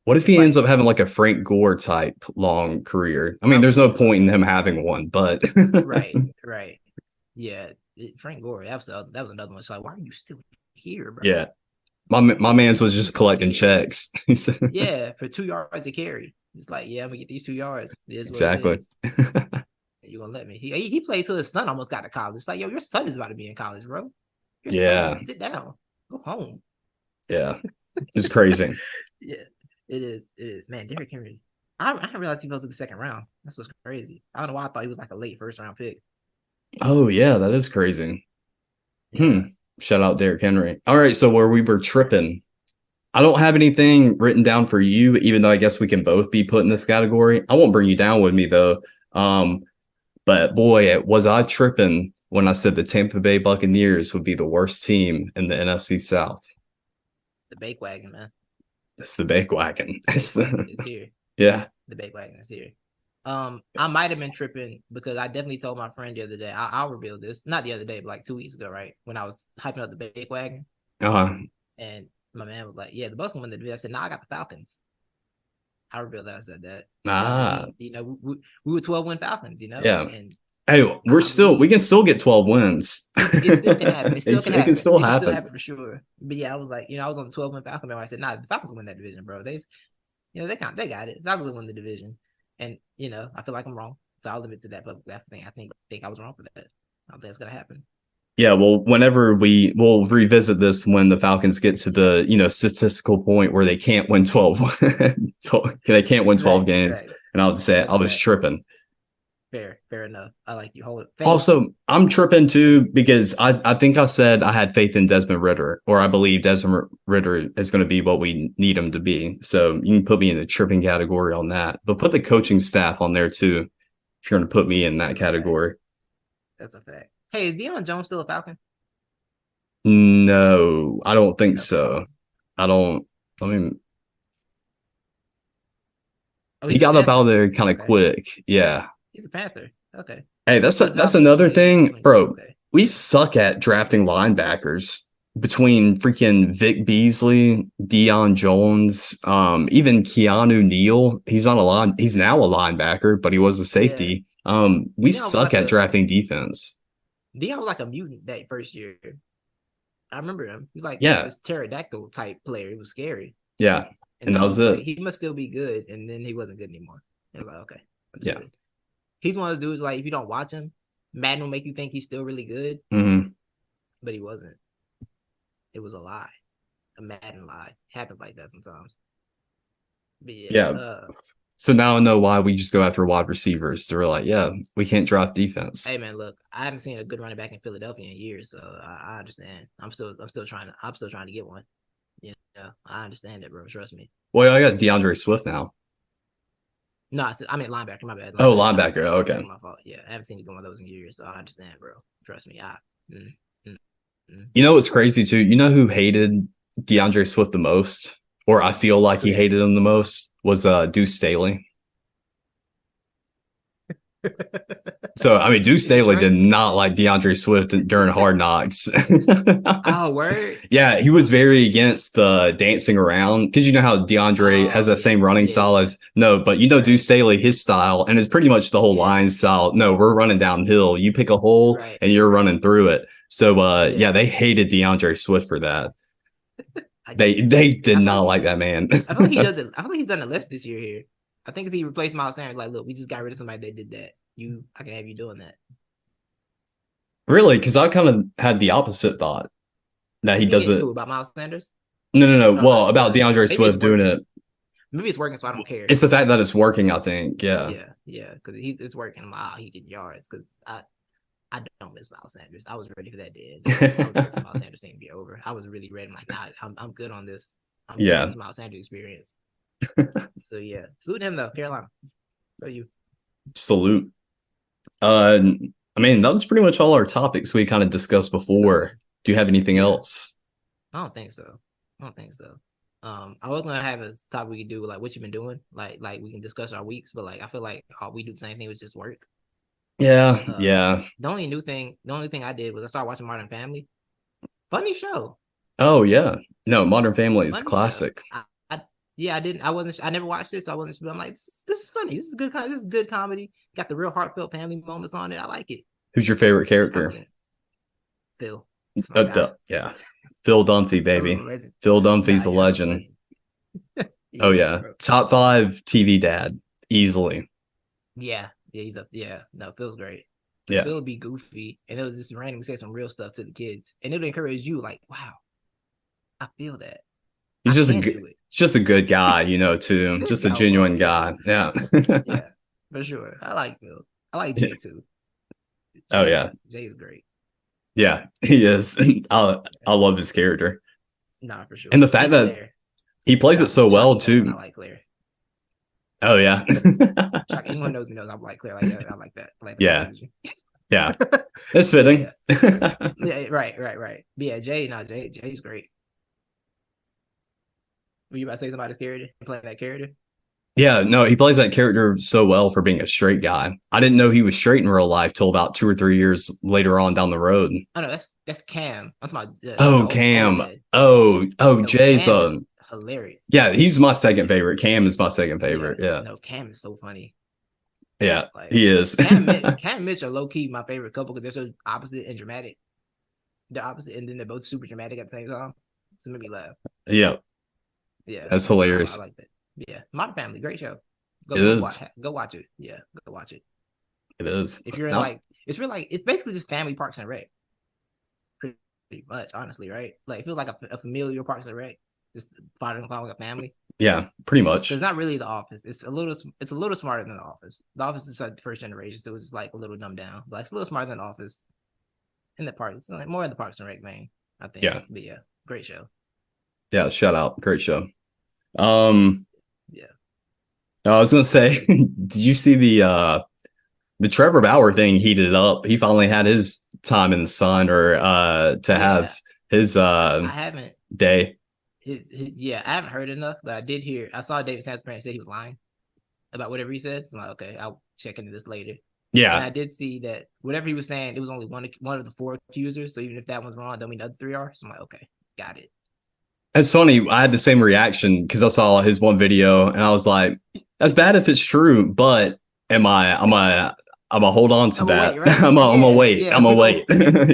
What if he ends up having like a Frank Gore type long career? I mean, there's no point in him having one, but right. Yeah, Frank Gore. That was another one. So like, why are you still here, bro? Yeah, my man's was just collecting checks. Yeah, for 2 yards a carry. It's like, yeah, I'm gonna get these 2 yards. Exactly. You're gonna let me. He played till his son almost got to college. It's like, yo, your son is about to be in college, bro. Sit down. Go home. Yeah. It's crazy. Yeah, it is. Man, Derrick Henry. I didn't realize he fell to the second round. That's what's crazy. I don't know why I thought he was like a late first round pick. Oh yeah, that is crazy. Hmm. Yeah. Shout out Derrick Henry. All right, so where we were tripping, I don't have anything written down for you, even though I guess we can both be put in this category. I won't bring you down with me though. Um, but boy, was I tripping when I said the Tampa Bay Buccaneers would be the worst team in the NFC South. The bake wagon, man. It's the bake wagon. The It's bake wagon the is here. yeah. The bake wagon is here. I might have been tripping because I definitely told my friend the other day. I'll reveal this. Not the other day, but like 2 weeks ago, right? When I was hyping up the bake wagon, Uh, and my man was like, "Yeah, the Bucks gonna win the division." I said, "No, I got the Falcons." I revealed that I said that. ah, We were 12-win Falcons, yeah. and Hey, I we can believe still get 12 wins. it still can happen. It still can It can happen. still It can still happen. happen for sure. But yeah, I was like, I was on the 12-win Falcon man. I said, "Nah, the Falcons win that division, bro. They got it. Falcons win the division." And I feel like I'm wrong, so I'll limit to that public thing. I think I was wrong for that. I don't think it's gonna happen. Yeah, well, whenever we'll revisit this when the Falcons get to the, statistical point where they can't win 12 so they can't win 12 Facts, games. facts. And I'll just say I That's was fact. tripping. Fair enough. I like you. Hold it. Faith. Also, I'm tripping too because I think I said I had faith in Desmond Ritter, or I believe Desmond Ritter is going to be what we need him to be. So you can put me in the tripping category on that, but put the coaching staff on there too if you're going to put me in that That's a fact. category. That's a fact. Hey, is Deion Jones still a Falcon? No, I don't think Okay. so. I don't. I mean, Oh, he he's a got up out of Panther. there kind of Okay. quick. Yeah. He's a Panther. Okay. Hey, He was that's Falcon in another 20 thing, 22. bro. Okay. We suck at drafting linebackers between freaking Vic Beasley, Deion Jones, even Keanu Neal. He's on a line. He's now a linebacker, but he was a Yeah. safety. We Deion was suck like at a drafting defense. Deion was like a mutant that first year. I remember him. He's like Yeah, this pterodactyl type player. He was scary. yeah, And and then that I was was like, it. he must still be good. And then he wasn't good anymore. And I was like, okay, Yeah. understood. He's one of those dudes, like, if you don't watch him, Madden will make you think he's still really good, Hmm. but he wasn't. It was a lie. A Madden lie. It happens like that sometimes. But yeah, Yeah. So now I know why we just go after wide receivers. They're like, yeah, we can't drop defense. hey man, look, I haven't seen a good running back in Philadelphia in years, so I understand. I'm still trying to get one. I understand it, bro. Trust me. Well, I got DeAndre Swift now. No, I mean linebacker. My bad. Oh, Linebacker. linebacker. Okay. Linebacker. My fault. Yeah, I haven't seen one of those in years, so I understand, bro. Trust me. Mm, mm, mm. You know what's crazy too? You know who hated DeAndre Swift the most, or I feel like he hated him the most, was Deuce Staley. So I mean, Deuce Is he Staley did right? not like DeAndre Swift during Hard Knocks. Oh, word. Yeah, he was very against the dancing around because you know how DeAndre has Oh that same running yeah, style yeah. as no, but Right. Deuce Staley, his style, and it's pretty much the whole Yeah. line style. No, we're running downhill. You pick a hole Right. and you're Right. running through it. So Yeah. yeah, they hated DeAndre Swift for that. I get it. They did I feel not like like that man. I feel like he does it. I feel like he's done it less this year here. I think if he replaced Miles Sanders, like, look, we just got rid of somebody that did that. I can have you doing that. Really, because I kind of had the opposite thought that he does Yeah, it. who about Miles Sanders? No, no, no. Oh, Well, about DeAndre maybe it's Swift doing working. it. Maybe it's working, so I don't care. It's the fact that it's working, I think. Yeah. Yeah, because it's working. Wow, he getting yards because I don't miss Miles Sanders. I was ready for that day. I was ready for Miles Sanders thing to be over. I was really ready. I'm like, nah, I'm good on this. I'm good on Yeah. this Miles Sanders experience. So yeah, salute him though, Carolina. So you. Salute. Uh, I mean, that was pretty much all our topics we kind of discussed So, before. Do you have anything yeah, else? I don't think so. I don't think so. I was gonna have a topic we could do like what you've been doing, like we can discuss our weeks, but like I feel like all we do the same thing was just work. Yeah, Uh, yeah. the only thing I did was I started watching Modern Family. Funny show, Oh, yeah. No, Modern Family is funny show. classic. I yeah, I didn't. I never watched this. So I wasn't. I'm like, this is funny. This is good. This is good comedy. Got the real heartfelt family moments on it. I like it. Who's your favorite Good character? content. Phil, it's my guy. Yeah. Phil Dunphy, Phil's a baby. legend. Phil Dunphy's Nah, a yeah, he's a legend. legend. Oh, He is, yeah. bro. Top 5 TV dad, easily. Yeah, he's up. Yeah, no, Phil's great. Because Yeah. Phil would be goofy, and it was just randomly say some real stuff to the kids, and it'll encourage you. Like, wow, I feel that. He's I just a can't good, do it. just a good guy, too. Good Just a guy overall. genuine Yeah, guy. Yeah. yeah, for sure. I like Bill. I like Yeah. Jay too. Oh yeah. Jay's great. Yeah, he is. I love his character. Nah, for And the sure. fact And that Claire. he plays it so well Shock anyone. I too. like Claire. Oh yeah. Shock anyone knows me knows I like Claire. Like that. I like that. I like the Claire Yeah. energy. Yeah. It's Yeah, fitting. yeah. Right. But yeah, Jay's great. Were you about to say somebody's character? Playing that character? Yeah, no, he plays that character so well for being a straight guy. I didn't know he was straight in real life till about 2 or 3 years later on down the road. Oh no, that's Cam. I'm talking about the Oh, old Cam. Jay. Oh, No, Jay's Cam is hilarious. yeah, he's my second favorite. Cam is my second Yeah, favorite. Yeah. no, Cam is so funny. Yeah, Like he is. Cam and Mitch are low key my favorite couple because they're so opposite and dramatic. They're opposite, and then they're both super dramatic at the same time. So it made me laugh. Yeah, Yeah, that's I hilarious. like that. Yeah, Modern Family, great show. It is. Go watch it. Yeah, go watch it. It is. If you're in No, it's basically just family Parks and Rec, pretty much, honestly, right? Like it feels like a familiar Parks and Rec, just following a family. yeah, pretty So much. it's not really The Office. It's a little smarter than The Office. The Office is like the first generation, so it's just like a little dumbed down. Like it's a little smarter than The Office. In the part, it's like more in the Parks and Rec vein, I think. Yeah. But yeah, great show. Yeah, shout out. Great show. Um, Yeah. I was gonna say, did you see the Trevor Bauer thing heated up? He finally had his time in the sun or to Yeah. have his I haven't day. yeah, I haven't heard enough, but I did hear I saw David Sam's parents say he was lying about whatever he said. So I'm like, okay, I'll check into this later. And Yeah. I did see that whatever he was saying, it was only one of the four accusers. So even if that one's wrong, don't mean the other three are. So I'm like, okay, got it. It's funny. I had the same reaction because I saw his one video and I was like, that's bad if it's true, but I'm a hold on to I'm gonna that. wait, right? I'm a wait. Yeah, I'm a we wait.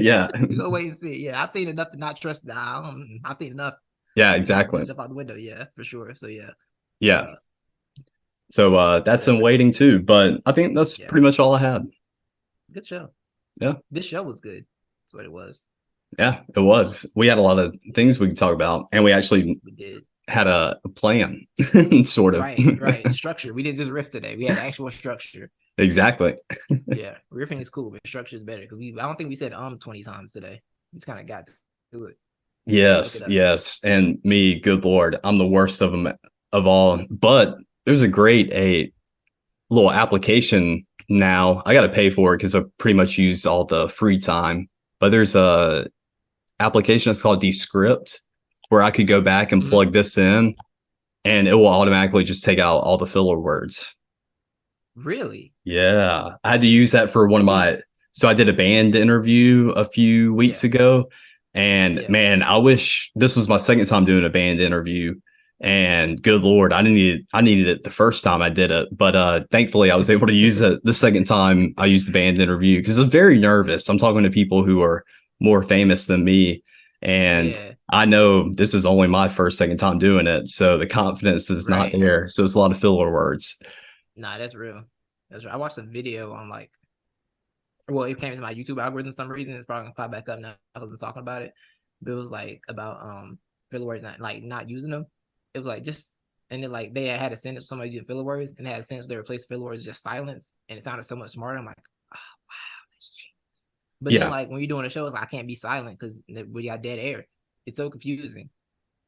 Yeah. we go wait and see. Yeah, I've seen enough to not trust. I've seen enough. Yeah, Just exactly. jump out the window. Yeah, for sure. So yeah, Yeah. uh, So that's in waiting too. But I think that's yeah, pretty much all I had. good show. Yeah. This show was good. That's what it was. Yeah, it was. We had a lot of things we could talk about, and we actually We did. had a plan, sort of. Right. Structure. We didn't just riff today. We had actual structure. Exactly. Yeah, riffing is cool, but structure is better because I don't think we said 20 times today. We just kind of got to it. Yes, yes. And me, good Lord, I'm the worst of them of all. But there's a little application now. I got to pay for it because I pretty much used all the free time. But there's a application that's called Descript where I could go back and plug this in and it will automatically just take out all the filler words. Really? Yeah. I had to use that for so I did a band interview a few weeks ago. And man, I wish this was my second time doing a band interview. And good Lord, I needed it the first time I did it. But thankfully I was able to use it the second time I used the band interview because I was very nervous. I'm talking to people who are more famous than me. And I know this is only my second time doing it. So the confidence is not there. So it's a lot of filler words. Nah, that's real. That's right. I watched a video on it came to my YouTube algorithm for some reason. It's probably gonna pop back up now because I'm talking about it. But it was like about filler words not using them. It was like just and then like they had a sentence somebody using filler words and they had a sentence they replaced filler words with just silence and it sounded so much smarter. I'm like, oh wow, that's genius. But then like when you're doing a show, it's like I can't be silent because we got dead air. It's so confusing.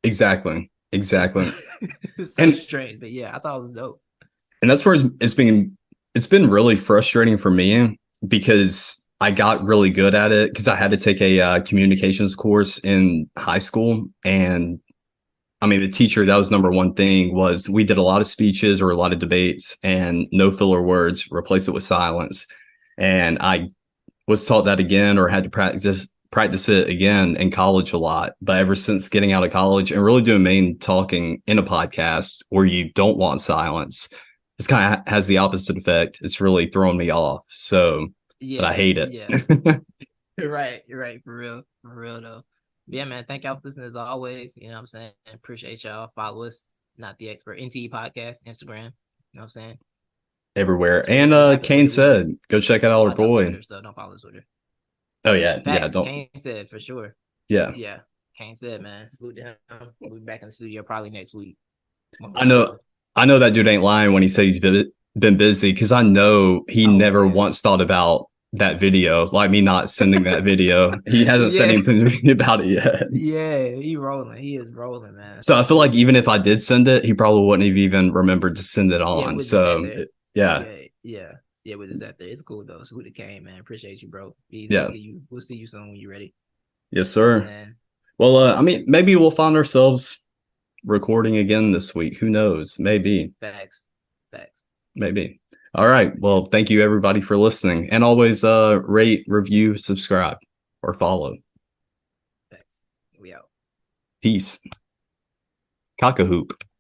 Exactly. It's so strange, but yeah, I thought it was dope. And that's where it's been really frustrating for me because I got really good at it because I had to take a communications course in high school. And I mean, the teacher, that was number one thing was we did a lot of speeches or a lot of debates and no filler words, replace it with silence. And I was taught that again or had to practice it again in college a lot. But ever since getting out of college and really doing main talking in a podcast where you don't want silence, it's kind of has the opposite effect. It's really thrown me off. So, but I hate it. Yeah. You're right. For real though. Yeah, man. Thank y'all for listening as always. You know what I'm saying? Appreciate y'all. Follow us, Not the Expert, NTE Podcast, Instagram. You know what I'm saying? Everywhere. And Kane said, go check out our boy. Twitter, so don't follow Twitter. Oh yeah. Facts, Don't. Kane said for sure. Yeah. Yeah. Can't say it, man. Salute to him. We'll be back in the studio probably next week. I know, I know that dude ain't lying when he says he's been busy, because I know he never once thought about that video, like me not sending that video. He hasn't said anything to me about it yet. Yeah, he rolling. He is rolling, man. So I feel like even if I did send it, he probably wouldn't have even remembered to send it on. Yeah. We're just out there. It's cool though. Salute to Kane, man. Appreciate you, bro. Easy. Yeah. We'll see you soon when you're ready. Yes, sir. Well, I mean, maybe we'll find ourselves recording again this week. Who knows? Maybe. Facts. Maybe. All right. Well, thank you everybody for listening. And always rate, review, subscribe, or follow. Facts. We out. Peace. Cock-a-hoop.